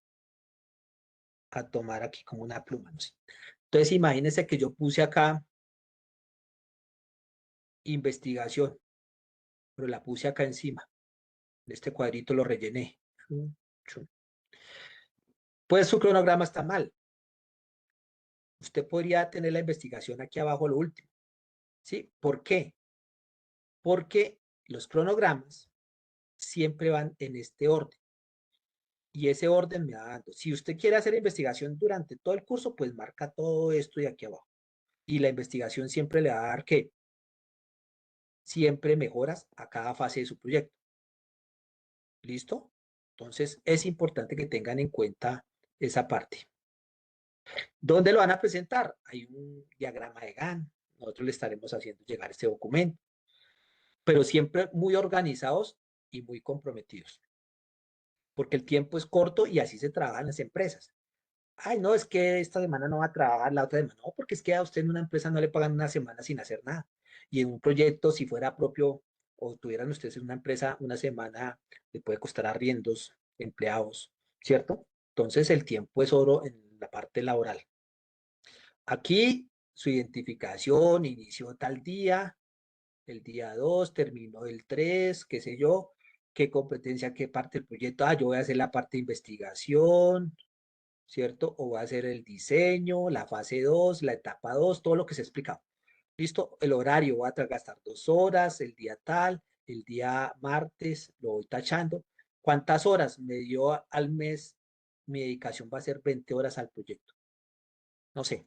tomar aquí como una pluma. No sé. Entonces, imagínense que yo puse acá investigación, pero la puse acá encima. Este cuadrito lo rellené. Pues su cronograma está mal. usted podría tener la investigación aquí abajo lo último, ¿sí? ¿Por qué? Porque los cronogramas siempre van en este orden. Y ese orden me va dando. Si usted quiere hacer investigación durante todo el curso, pues marca todo esto de aquí abajo. Y la investigación siempre le va a dar que siempre mejoras a cada fase de su proyecto. ¿Listo? Entonces es importante que tengan en cuenta esa parte. ¿Dónde lo van a presentar? Hay un diagrama de Gantt. Nosotros le estaremos haciendo llegar este documento, pero siempre muy organizados y muy comprometidos, porque el tiempo es corto y así se trabajan las empresas. Ay, no, es que esta semana no va a trabajar, la otra semana no, porque es que a usted en una empresa no le pagan una semana sin hacer nada. Y en un proyecto, si fuera propio o tuvieran ustedes en una empresa, una semana le puede costar arriendos, empleados, ¿cierto? Entonces el tiempo es oro en la parte laboral. Aquí su identificación, inició tal día, el día 2, terminó el 3, qué sé yo, qué competencia, qué parte del proyecto. Ah, yo voy a hacer la parte de investigación, ¿cierto? O va a ser el diseño, la fase 2, la etapa 2, todo lo que se ha explicado. ¿Listo? El horario, voy a gastar 2 horas, el día tal, el día martes, lo voy tachando. ¿Cuántas horas me dio al mes? Mi dedicación va a ser 20 horas al proyecto. No sé.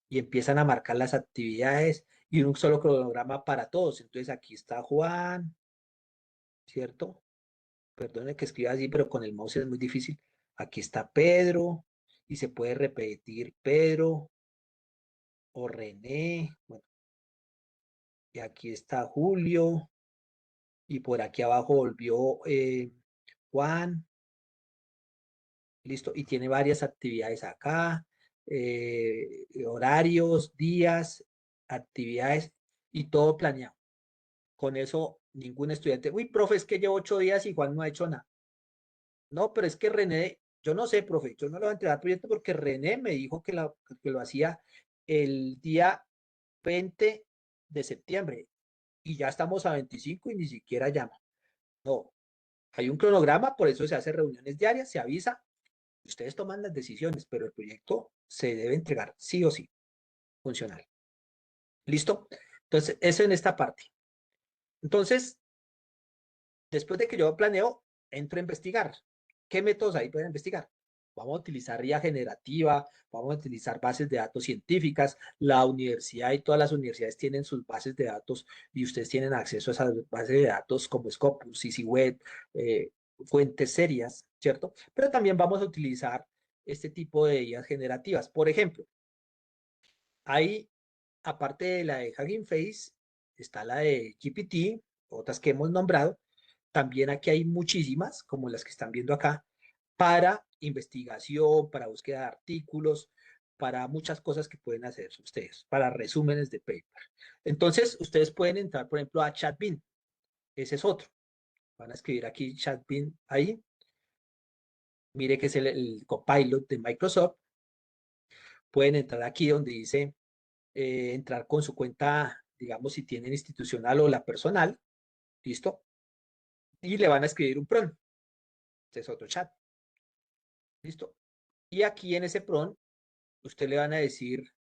Y empiezan a marcar las actividades y un solo cronograma para todos. Entonces aquí está Juan, ¿cierto? Perdone que escriba así, pero con el mouse es muy difícil. Aquí está Pedro y se puede repetir Pedro o René. Bueno, y aquí está Julio y por aquí abajo volvió Juan. Listo, y tiene varias actividades acá, horarios, días, actividades y todo planeado. Con eso, ningún estudiante, uy, profe, es que llevo 8 días y Juan no ha hecho nada. No, pero es que René, yo no sé, profe, yo no le voy a entregar el proyecto porque René me dijo que lo hacía el día 20 de septiembre y ya estamos a 25 y ni siquiera llama. No, hay un cronograma, por eso se hace reuniones diarias, se avisa, ustedes toman las decisiones, pero el proyecto se debe entregar sí o sí, funcional. ¿Listo? Entonces, eso en esta parte. Entonces, después de que yo planeo, entro a investigar. ¿Qué métodos hay para investigar? Vamos a utilizar IA generativa, vamos a utilizar bases de datos científicas. La universidad y todas las universidades tienen sus bases de datos y ustedes tienen acceso a esas bases de datos como Scopus, CiCiWeb, fuentes serias, ¿cierto? Pero también vamos a utilizar este tipo de IAs generativas. Por ejemplo, hay, aparte de la de Hugging Face, está la de GPT, otras que hemos nombrado. También aquí hay muchísimas, como las que están viendo acá, para investigación, para búsqueda de artículos, para muchas cosas que pueden hacer ustedes, para resúmenes de paper. Entonces, ustedes pueden entrar, por ejemplo, a ChatBean. Ese es otro. Van a escribir aquí ChatBean ahí. Mire que es el Copilot de Microsoft. Pueden entrar aquí donde dice entrar con su cuenta, digamos, si tienen institucional o la personal. ¿Listo? Y le van a escribir un prompt. Este es otro chat. ¿Listo? Y aquí en ese prompt, usted le van a decir,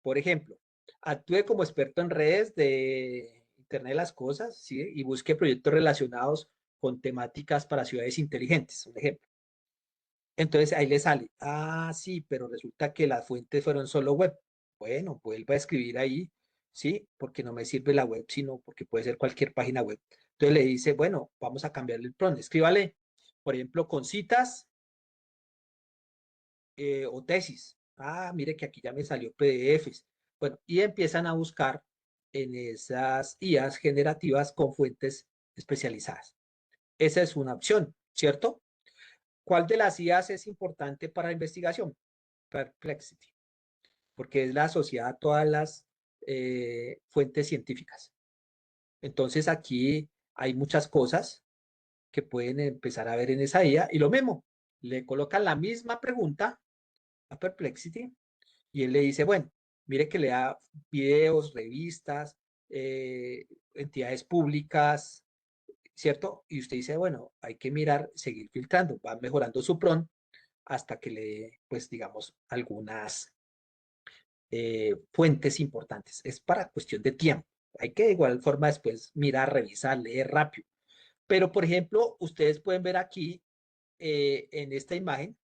por ejemplo, actúe como experto en redes de Internet de las Cosas, ¿sí? Y busque proyectos relacionados con temáticas para ciudades inteligentes, un ejemplo. Entonces ahí le sale, ah, sí, pero resulta que las fuentes fueron solo web. Bueno, vuelva a escribir ahí, ¿sí? Porque no me sirve la web, sino porque puede ser cualquier página web. Entonces le dice, bueno, vamos a cambiarle el prompt. Escríbale, por ejemplo, con citas o tesis. Ah, mire que aquí ya me salió PDFs. Bueno, y empiezan a buscar en esas IAs generativas con fuentes especializadas. Esa es una opción, ¿cierto? ¿Cuál de las IAs es importante para la investigación? Perplexity, porque es la asociada a todas las fuentes científicas. Entonces aquí hay muchas cosas que pueden empezar a ver en esa IA y lo mismo, le colocan la misma pregunta a Perplexity y él le dice, bueno, mire que le da videos, revistas, entidades públicas, ¿cierto? Y usted dice, bueno, hay que mirar, seguir filtrando, va mejorando su prompt hasta que le dé, pues, digamos, algunas fuentes importantes. Es para cuestión de tiempo. Hay que de igual forma después mirar, revisar, leer rápido. Pero, por ejemplo, ustedes pueden ver aquí en esta imagen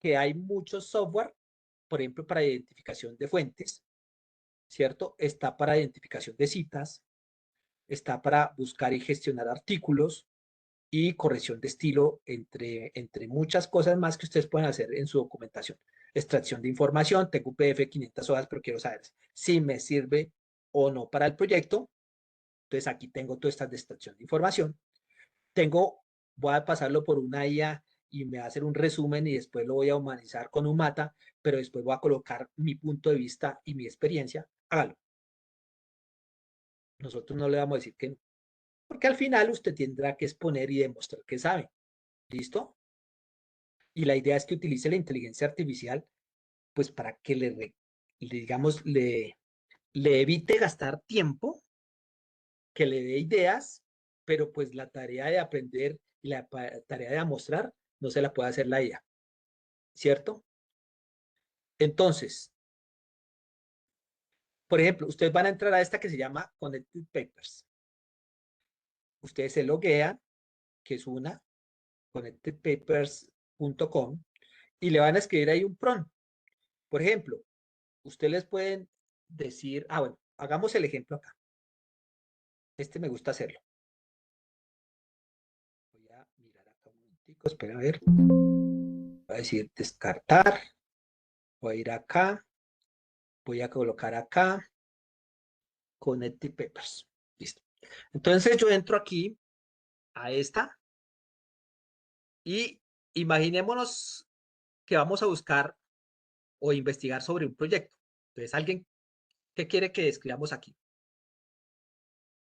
que hay muchos software, por ejemplo, para identificación de fuentes, ¿cierto? Está para identificación de citas, está para buscar y gestionar artículos y corrección de estilo, entre muchas cosas más que ustedes pueden hacer en su documentación. Extracción de información, tengo un PDF 500 hojas, pero quiero saber si me sirve o no para el proyecto. Entonces aquí tengo todas estas de extracción de información. Voy a pasarlo por una IA y me va a hacer un resumen y después lo voy a humanizar con un mata, pero después voy a colocar mi punto de vista y mi experiencia. Hágalo. Nosotros no le vamos a decir que no, porque al final usted tendrá que exponer y demostrar que sabe. ¿Listo? Y la idea es que utilice la inteligencia artificial, pues para que digamos, le evite gastar tiempo, que le dé ideas, pero pues la tarea de aprender y la tarea de demostrar no se la puede hacer la IA, ¿cierto? Entonces, por ejemplo, ustedes van a entrar a esta que se llama Connected Papers. Ustedes se loguean, que es una, connectedpapers.com, y le van a escribir ahí un prompt. Por ejemplo, ustedes les pueden decir, bueno, hagamos el ejemplo acá. Este me gusta hacerlo. Voy a mirar acá un momentico, espera a ver. Voy a decir descartar. Voy a ir acá. Voy a colocar acá Connected Papers. Listo. Entonces yo entro aquí a esta y imaginémonos que vamos a buscar o investigar sobre un proyecto. Entonces, alguien, ¿qué quiere que escribamos aquí?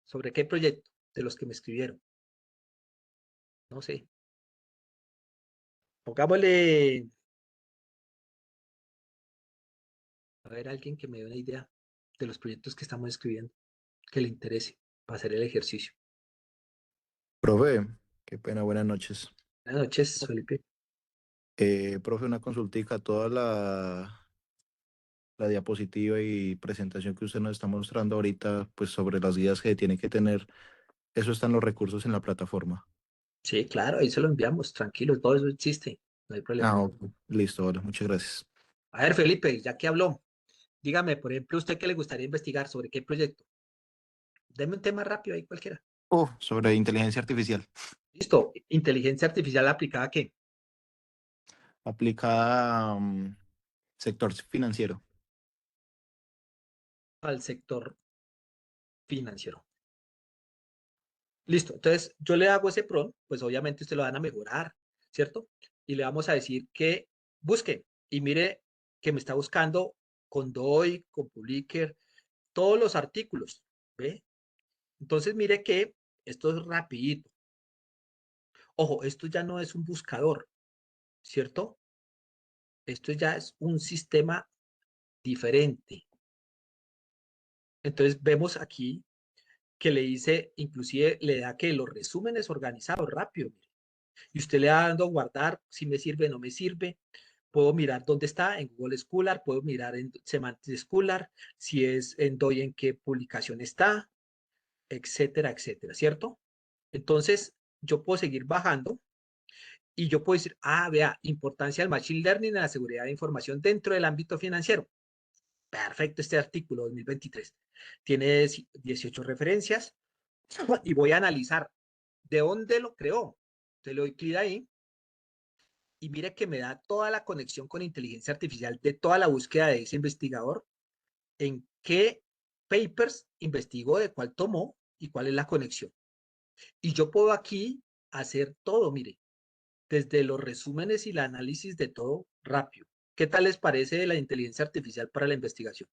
¿Sobre qué proyecto? De los que me escribieron. No sé. Pongámosle, a ver, alguien que me dé una idea de los proyectos que estamos escribiendo, que le interese para hacer el ejercicio. Profe, qué pena, buenas noches. Buenas noches, Felipe. Profe, una consultica, toda la diapositiva y presentación que usted nos está mostrando ahorita, pues sobre las guías que tiene que tener, eso están los recursos en la plataforma. Sí, claro, ahí se lo enviamos, tranquilo, todo eso existe, no hay problema. Ok. Listo, vale, muchas gracias. A ver, Felipe, ya que habló, dígame, por ejemplo, ¿usted qué le gustaría investigar? ¿Sobre qué proyecto? Deme un tema rápido ahí, cualquiera. Sobre inteligencia artificial, Listo, inteligencia artificial aplicada ¿a qué? aplicada a sector financiero. Al sector financiero. Listo, entonces yo le hago ese prompt, pues obviamente usted lo van a mejorar, ¿cierto? Y le vamos a decir que busque y mire que me está buscando con DOI, con Publicker, todos los artículos, ¿ve? Entonces mire que esto es rapidito. Ojo, esto ya no es un buscador, ¿cierto? Esto ya es un sistema diferente. Entonces vemos aquí que le dice, inclusive le da que los resúmenes organizados rápido. Mire. Y usted le da dando a guardar si me sirve o no me sirve. Puedo mirar dónde está en Google Scholar, puedo mirar en Semantic Scholar, si es en DOI en qué publicación está, etcétera, etcétera, ¿cierto? Entonces, yo puedo seguir bajando y yo puedo decir, vea, importancia del Machine Learning en la seguridad de información dentro del ámbito financiero. Perfecto, este artículo 2023. Tiene 18 referencias y voy a analizar de dónde lo creó. Te le doy clic ahí y mire que me da toda la conexión con inteligencia artificial de toda la búsqueda de ese investigador, en qué papers investigó, de cuál tomó y cuál es la conexión. Y yo puedo aquí hacer todo, mire, desde los resúmenes y el análisis de todo rápido. ¿Qué tal les parece la inteligencia artificial para la investigación?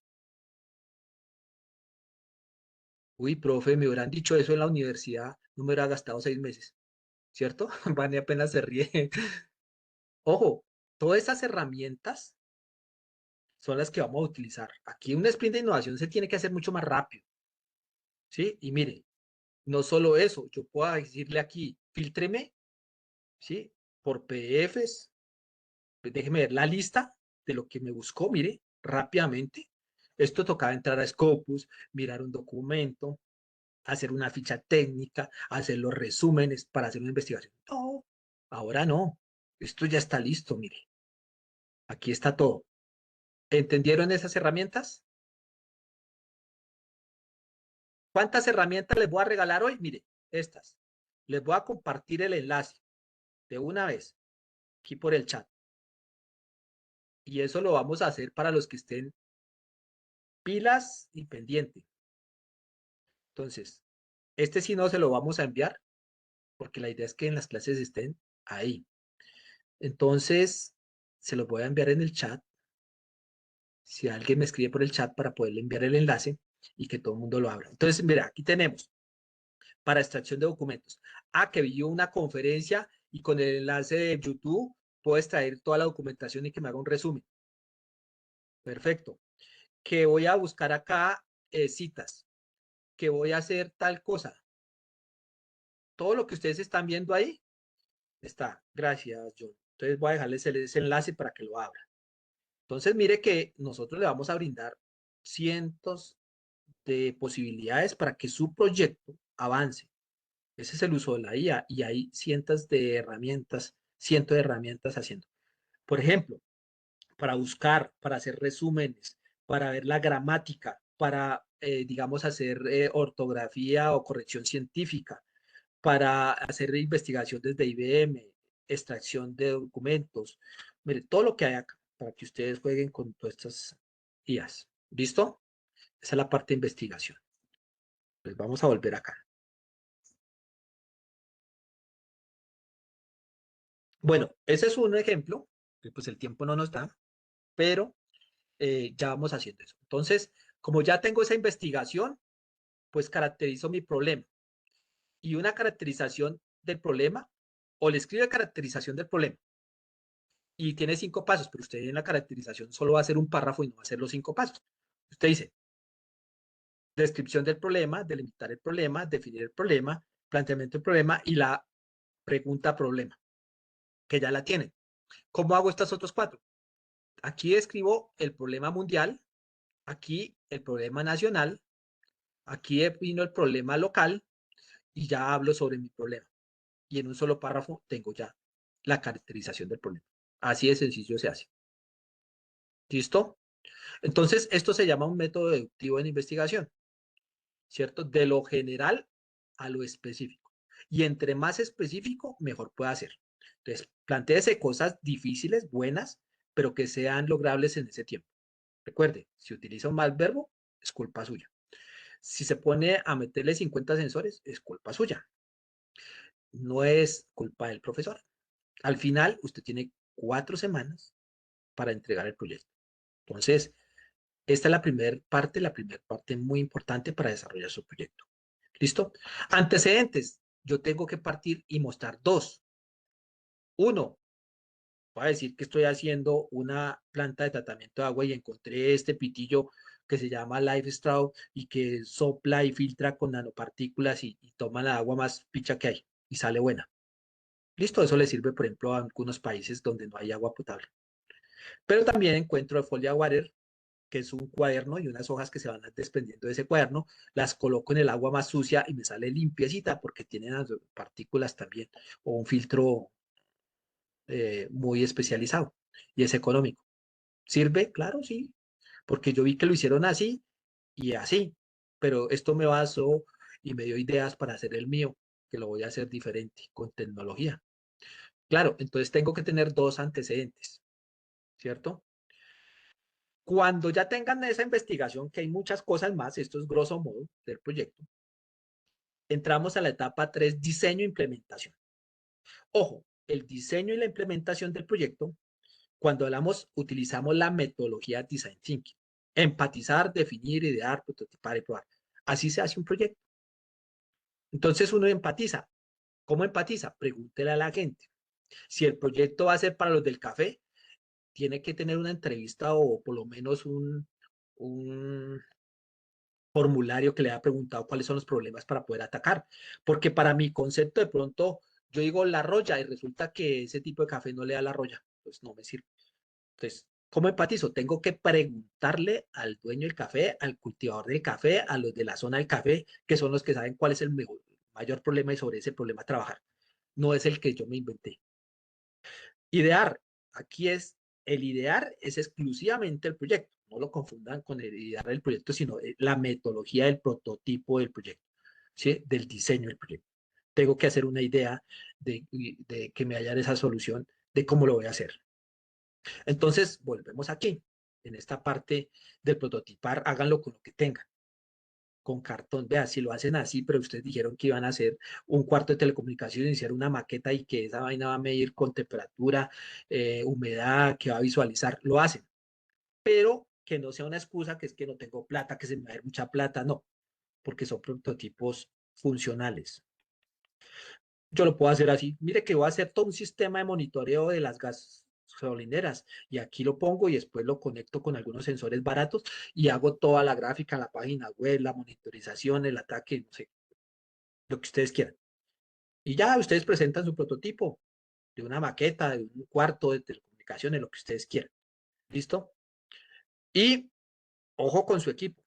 Uy, profe, me hubieran dicho eso en la universidad, no me hubiera gastado 6 meses, ¿cierto? Vani apenas se ríe. Ojo, todas esas herramientas son las que vamos a utilizar. Aquí un sprint de innovación se tiene que hacer mucho más rápido, ¿sí? Y mire, no solo eso, yo puedo decirle aquí, fíltreme, ¿sí? Por PDFs, déjeme ver la lista de lo que me buscó, mire, rápidamente. Esto tocaba entrar a Scopus, mirar un documento, hacer una ficha técnica, hacer los resúmenes para hacer una investigación. No, ahora no. Esto ya está listo, mire. Aquí está todo. ¿Entendieron esas herramientas? ¿Cuántas herramientas les voy a regalar hoy? Mire, estas. Les voy a compartir el enlace de una vez, aquí por el chat. Y eso lo vamos a hacer para los que estén pilas y pendiente. Entonces, este sí no se lo vamos a enviar, porque la idea es que en las clases estén ahí. Entonces, se los voy a enviar en el chat. Si alguien me escribe por el chat para poderle enviar el enlace y que todo el mundo lo abra. Entonces, mira, aquí tenemos para extracción de documentos. Que vi una conferencia y con el enlace de YouTube puedo extraer toda la documentación y que me haga un resumen. Perfecto. Que voy a buscar acá citas. Que voy a hacer tal cosa. Todo lo que ustedes están viendo ahí está. Gracias, John. Entonces voy a dejarles ese enlace para que lo abran. Entonces, mire que nosotros le vamos a brindar cientos de posibilidades para que su proyecto avance. Ese es el uso de la IA y hay cientos de herramientas haciendo. Por ejemplo, para buscar, para hacer resúmenes, para ver la gramática, para, digamos, hacer ortografía o corrección científica, para hacer investigación desde IBM, extracción de documentos. Mire, todo lo que hay acá para que ustedes jueguen con todas estas IAs. ¿Listo? Esa es la parte de investigación. Pues vamos a volver acá. Bueno, ese es un ejemplo, que pues el tiempo no nos da, pero ya vamos haciendo eso. Entonces, como ya tengo esa investigación, pues caracterizo mi problema. Y una caracterización del problema, o le escribe caracterización del problema, y tiene 5 pasos, pero usted en la caracterización solo va a hacer un párrafo y no va a hacer los 5 pasos. Usted dice, descripción del problema, delimitar el problema, definir el problema, planteamiento del problema y la pregunta problema, que ya la tienen. ¿Cómo hago estos otros 4? Aquí escribo el problema mundial, aquí el problema nacional, aquí vino el problema local y ya hablo sobre mi problema. Y en un solo párrafo tengo ya la caracterización del problema. Así de sencillo se hace. ¿Listo? Entonces, esto se llama un método deductivo en investigación, ¿cierto? De lo general a lo específico. Y entre más específico, mejor puede hacer. Entonces, plantéese cosas difíciles, buenas, pero que sean logrables en ese tiempo. Recuerde, si utiliza un mal verbo, es culpa suya. Si se pone a meterle 50 sensores, es culpa suya. No es culpa del profesor. Al final, usted tiene 4 semanas para entregar el proyecto. Entonces, esta es la primera parte muy importante para desarrollar su proyecto. ¿Listo? Antecedentes. Yo tengo que partir y mostrar 2. 1, voy a decir que estoy haciendo una planta de tratamiento de agua y encontré este pitillo que se llama Life Straw y que sopla y filtra con nanopartículas y toma la agua más picha que hay y sale buena. Listo, eso le sirve, por ejemplo, a algunos países donde no hay agua potable. Pero también encuentro el Folia Water, que es un cuaderno y unas hojas que se van desprendiendo de ese cuaderno, las coloco en el agua más sucia y me sale limpiecita porque tienen partículas también o un filtro muy especializado y es económico. ¿Sirve? Claro, sí, porque yo vi que lo hicieron así y así, pero esto me basó y me dio ideas para hacer el mío, que lo voy a hacer diferente con tecnología. Claro, entonces tengo que tener 2 antecedentes, ¿cierto? Cuando ya tengan esa investigación, que hay muchas cosas más, esto es grosso modo del proyecto, entramos a la etapa 3, diseño e implementación. Ojo, el diseño y la implementación del proyecto, cuando hablamos, utilizamos la metodología Design Thinking. Empatizar, definir, idear, prototipar y probar. Así se hace un proyecto. Entonces uno empatiza. ¿Cómo empatiza? Pregúntele a la gente. Si el proyecto va a ser para los del café, tiene que tener una entrevista o por lo menos un formulario que le ha preguntado cuáles son los problemas para poder atacar. Porque para mi concepto, de pronto, yo digo la roya y resulta que ese tipo de café no le da la roya. Pues no me sirve. Entonces, ¿Cómo empatizo? Tengo que preguntarle al dueño del café, al cultivador del café, a los de la zona del café, que son los que saben cuál es el mayor problema y sobre ese problema trabajar. No es el que yo me inventé. Idear. Aquí es, el idear es exclusivamente el proyecto. No lo confundan con el idear del proyecto, sino la metodología del prototipo del proyecto, ¿sí? Del diseño del proyecto. Tengo que hacer una idea de que me hayan esa solución de cómo lo voy a hacer. Entonces, volvemos aquí. En esta parte del prototipar, háganlo con lo que tengan. Con cartón, vea, si lo hacen así, pero ustedes dijeron que iban a hacer un cuarto de telecomunicaciones, hicieron una maqueta y que esa vaina va a medir con temperatura, humedad, que va a visualizar, lo hacen. Pero que no sea una excusa que es que no tengo plata, que se me va a ir mucha plata, no, porque son prototipos funcionales. Yo lo puedo hacer así. Mire que voy a hacer todo un sistema de monitoreo de las gasolineras y aquí lo pongo y después lo conecto con algunos sensores baratos y hago toda la gráfica, la página web, la monitorización, el ataque, no sé, lo que ustedes quieran. Y ya ustedes presentan su prototipo de una maqueta, de un cuarto de telecomunicaciones, lo que ustedes quieran. ¿Listo? Y ojo con su equipo,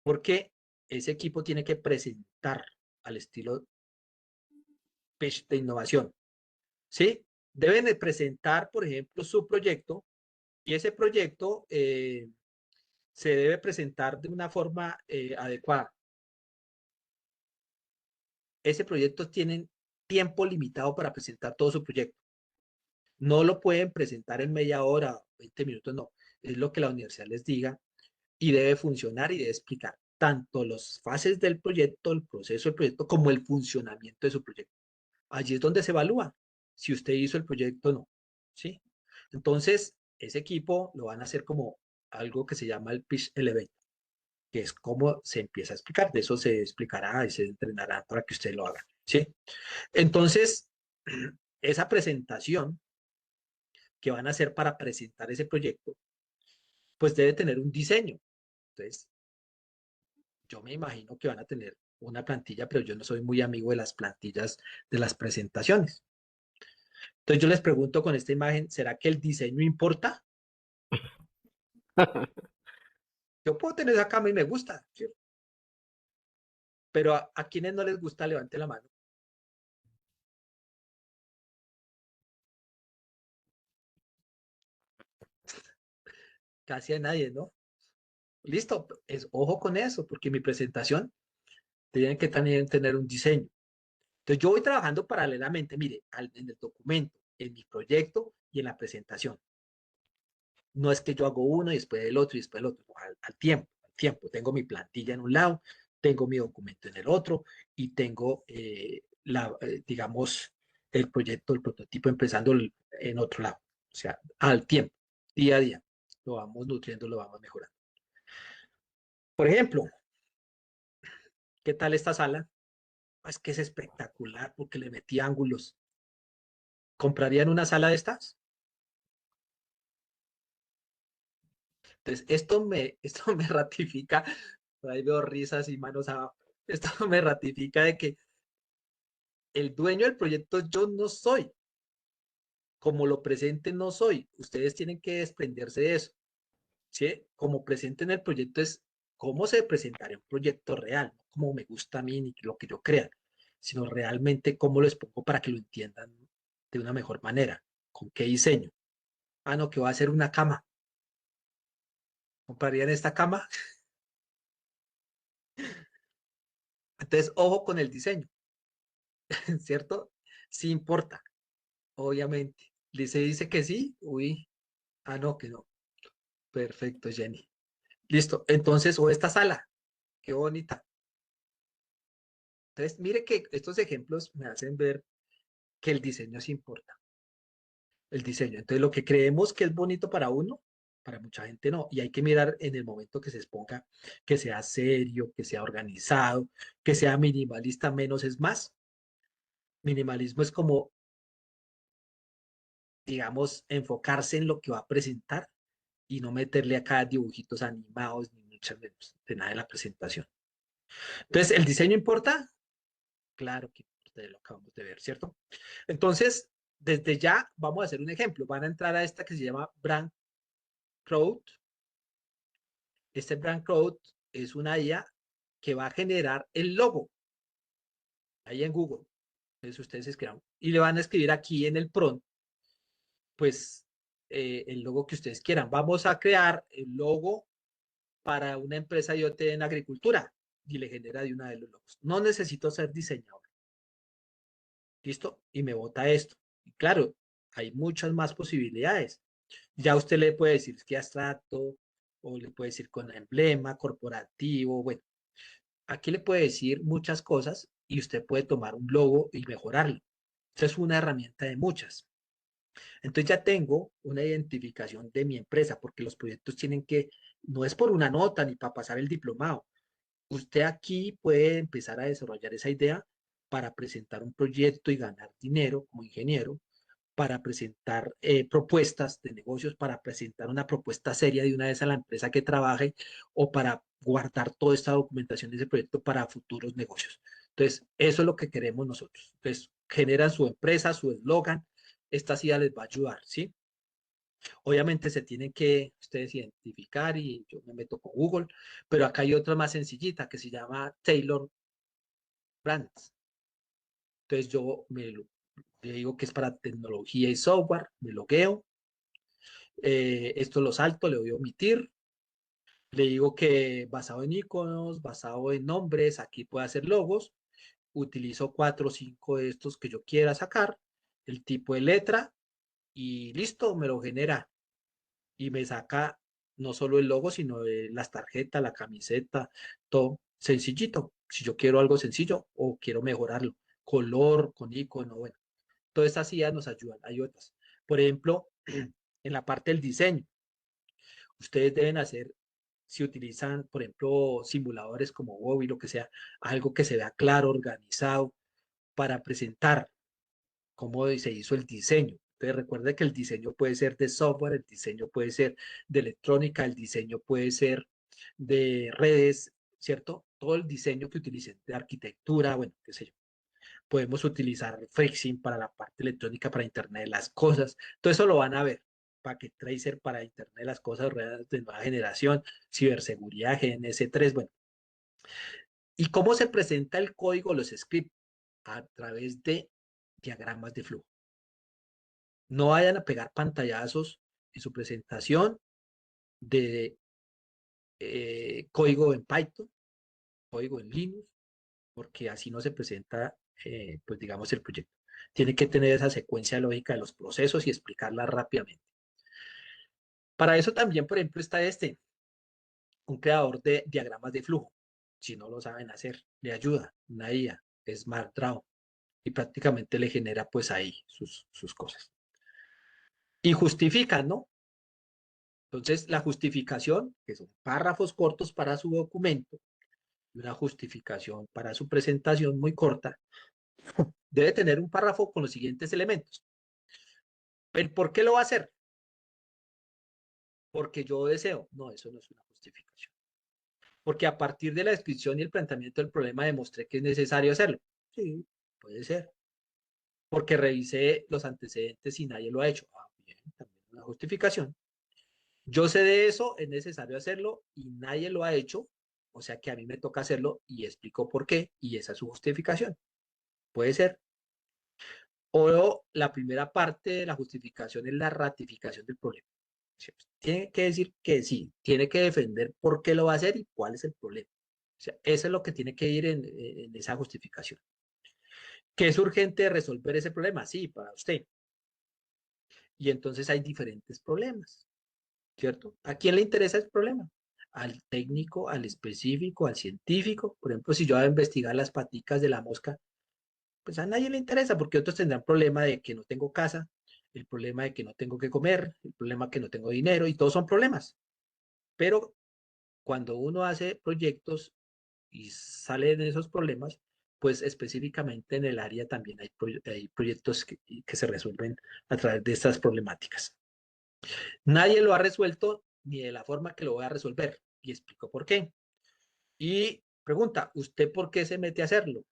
porque ese equipo tiene que presentar al estilo pitch de innovación. ¿Sí? Deben de presentar, por ejemplo, su proyecto y ese proyecto se debe presentar de una forma adecuada. Ese proyecto tiene tiempo limitado para presentar todo su proyecto. No lo pueden presentar en media hora, 20 minutos, no. Es lo que la universidad les diga y debe funcionar y debe explicar tanto las fases del proyecto, el proceso del proyecto, como el funcionamiento de su proyecto. Allí es donde se evalúa si usted hizo el proyecto o no. ¿Sí? Entonces, ese equipo lo van a hacer como algo que se llama el pitch elevate, que es cómo se empieza a explicar. De eso se explicará y se entrenará para que usted lo haga. ¿Sí? Entonces, esa presentación que van a hacer para presentar ese proyecto, pues debe tener un diseño. Entonces, yo me imagino que van a tener una plantilla, pero yo no soy muy amigo de las plantillas de las presentaciones. Entonces yo les pregunto con esta imagen, ¿será que el diseño importa? Yo puedo tener esa cama y me gusta, ¿sí? Pero a quienes no les gusta, levante la mano. Casi a nadie, ¿no? Listo, ojo con eso, porque mi presentación tiene que también tener un diseño. Entonces yo voy trabajando paralelamente, mire, en el documento, en mi proyecto y en la presentación. No es que yo hago uno y después el otro y después el otro, no, al tiempo, al tiempo. Tengo mi plantilla en un lado, tengo mi documento en el otro y tengo, digamos, el proyecto, el prototipo empezando en otro lado. O sea, al tiempo, día a día, lo vamos nutriendo, lo vamos mejorando. Por ejemplo, ¿qué tal esta sala? Es que es espectacular porque le metí ángulos. ¿Comprarían una sala de estas? Entonces, esto me ratifica, por ahí veo risas y manos abajo, esto me ratifica de que el dueño del proyecto yo no soy, como lo presente no soy, ustedes tienen que desprenderse de eso, ¿sí? Como presente en el proyecto es cómo se presentaría un proyecto real, no como me gusta a mí ni lo que yo crea, sino realmente cómo lo expongo para que lo entiendan de una mejor manera, con qué diseño. Ah, no, que va a ser una cama. ¿Comprarían esta cama? Entonces, ojo con el diseño, ¿cierto? Sí importa, obviamente. Dice que sí, uy, ah, no, que no. Perfecto, Jenny. Listo, entonces, o esta sala, qué bonita. Entonces, mire que estos ejemplos me hacen ver que el diseño sí importa, el diseño. Entonces, lo que creemos que es bonito para uno, para mucha gente no. Y hay que mirar en el momento que se exponga, que sea serio, que sea organizado, que sea minimalista, menos es más. Minimalismo es como, digamos, enfocarse en lo que va a presentar y no meterle acá dibujitos animados ni muchas menos de nada de la presentación. Entonces, ¿el diseño importa? Claro que importa, ya lo acabamos de ver, ¿cierto? Entonces, desde ya vamos a hacer un ejemplo. Van a entrar a esta que se llama Brand Crowd. Este Brand Crowd es una IA que va a generar el logo ahí en Google. Entonces ustedes escriban y le van a escribir aquí en el prompt, pues el logo que ustedes quieran. Vamos a crear el logo para una empresa IoT en agricultura y le genera de una de los logos. No necesito ser diseñador. ¿Listo? Y me bota esto. Y claro, hay muchas más posibilidades. Ya usted le puede decir que abstracto o le puede decir con emblema corporativo. Bueno, aquí le puede decir muchas cosas y usted puede tomar un logo y mejorarlo. Esta es una herramienta de muchas. Entonces ya tengo una identificación de mi empresa porque los proyectos tienen que, no es por una nota ni para pasar el diplomado. Usted aquí puede empezar a desarrollar esa idea para presentar un proyecto y ganar dinero como ingeniero, para presentar propuestas de negocios, para presentar una propuesta seria de una vez a la empresa que trabaje o para guardar toda esta documentación de ese proyecto para futuros negocios. Entonces, eso es lo que queremos nosotros. Entonces, generan su empresa, su eslogan. Esta sí ya les va a ayudar, ¿sí? Obviamente se tienen que ustedes identificar y yo me meto con Google, pero acá hay otra más sencillita que se llama Taylor Brands. Entonces le digo que es para tecnología y software, me logueo, esto lo salto, le doy a omitir, le digo que basado en iconos, basado en nombres, aquí puede hacer logos, utilizo 4 o 5 de estos que yo quiera sacar, el tipo de letra y listo, me lo genera. Y me saca no solo el logo, sino las tarjetas, la camiseta, todo sencillito. Si yo quiero algo sencillo o quiero mejorarlo, color, con icono, bueno, todas estas ideas nos ayudan. Hay otras. Por ejemplo, en la parte del diseño, ustedes deben hacer, si utilizan, por ejemplo, simuladores como Wobby, lo que sea, algo que se vea claro, organizado, para presentar cómo se hizo el diseño. Entonces recuerde que el diseño puede ser de software, el diseño puede ser de electrónica, el diseño puede ser de redes, ¿cierto? Todo el diseño que utilicen de arquitectura, bueno, qué sé yo. Podemos utilizar Flexing para la parte electrónica, para Internet de las cosas. Todo eso lo van a ver. Packet Tracer para Internet de las cosas, redes de nueva generación, ciberseguridad, GNS3, bueno. ¿Y cómo se presenta el código, los scripts? A través de diagramas de flujo. No vayan a pegar pantallazos en su presentación de código en Python, código en Linux, porque así no se presenta, pues digamos, el proyecto. Tiene que tener esa secuencia lógica de los procesos y explicarla rápidamente. Para eso también, por ejemplo, está un creador de diagramas de flujo. Si no lo saben hacer, le ayuda, una IA, SmartDraw, y prácticamente le genera pues ahí sus cosas. Y justifican, ¿no? Entonces, la justificación, que son párrafos cortos para su documento, y una justificación para su presentación muy corta, debe tener un párrafo con los siguientes elementos. ¿El por qué lo va a hacer? Porque yo deseo. No, eso no es una justificación. Porque a partir de la descripción y el planteamiento del problema demostré que es necesario hacerlo. Sí, puede ser. Porque revisé los antecedentes y nadie lo ha hecho. Ah, bien, también una justificación. Yo sé de eso, es necesario hacerlo y nadie lo ha hecho, o sea que a mí me toca hacerlo y explico por qué y esa es su justificación. Puede ser. O la primera parte de la justificación es la ratificación del problema. Tiene que decir que sí, tiene que defender por qué lo va a hacer y cuál es el problema. O sea, eso es lo que tiene que ir en esa justificación. ¿Que es urgente resolver ese problema? Sí, para usted. Y entonces hay diferentes problemas. ¿Cierto? ¿A quién le interesa el problema? Al técnico, al específico, al científico. Por ejemplo, si yo voy a investigar las paticas de la mosca, pues a nadie le interesa porque otros tendrán problema de que no tengo casa, el problema de que no tengo que comer, el problema que no tengo dinero y todos son problemas. Pero cuando uno hace proyectos y salen esos problemas, pues específicamente en el área también hay proyectos que se resuelven a través de estas problemáticas. Nadie lo ha resuelto ni de la forma que lo voy a resolver. Y explico por qué. Y pregunta, ¿usted por qué se mete a hacerlo?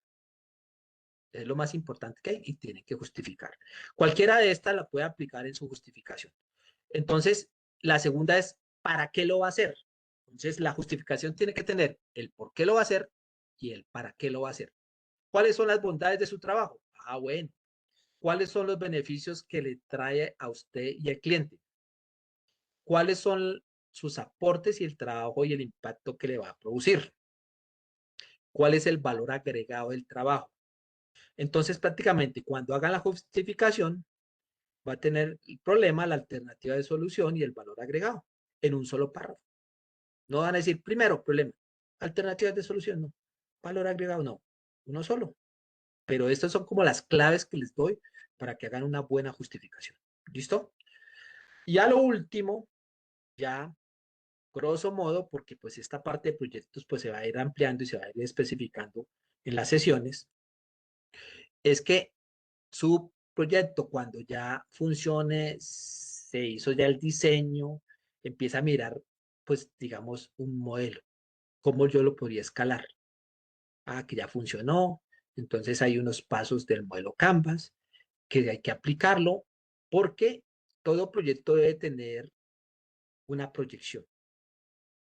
Es lo más importante que hay y tiene que justificar. Cualquiera de estas la puede aplicar en su justificación. Entonces, la segunda es para qué lo va a hacer. Entonces, la justificación tiene que tener el por qué lo va a hacer y el para qué lo va a hacer. ¿Cuáles son las bondades de su trabajo? Ah, bueno. ¿Cuáles son los beneficios que le trae a usted y al cliente? ¿Cuáles son sus aportes y el trabajo y el impacto que le va a producir? ¿Cuál es el valor agregado del trabajo? Entonces, prácticamente, cuando hagan la justificación, va a tener el problema, la alternativa de solución y el valor agregado en un solo párrafo. No van a decir, primero, problema, alternativas de solución, no. Valor agregado, no. Uno solo. Pero estas son como las claves que les doy para que hagan una buena justificación. ¿Listo? Y a lo último, ya grosso modo, porque pues esta parte de proyectos pues se va a ir ampliando y se va a ir especificando en las sesiones, es que su proyecto cuando ya funcione, se hizo ya el diseño, empieza a mirar pues digamos un modelo, cómo yo lo podría escalar. Ah, que ya funcionó, entonces hay unos pasos del modelo Canvas que hay que aplicarlo porque todo proyecto debe tener una proyección.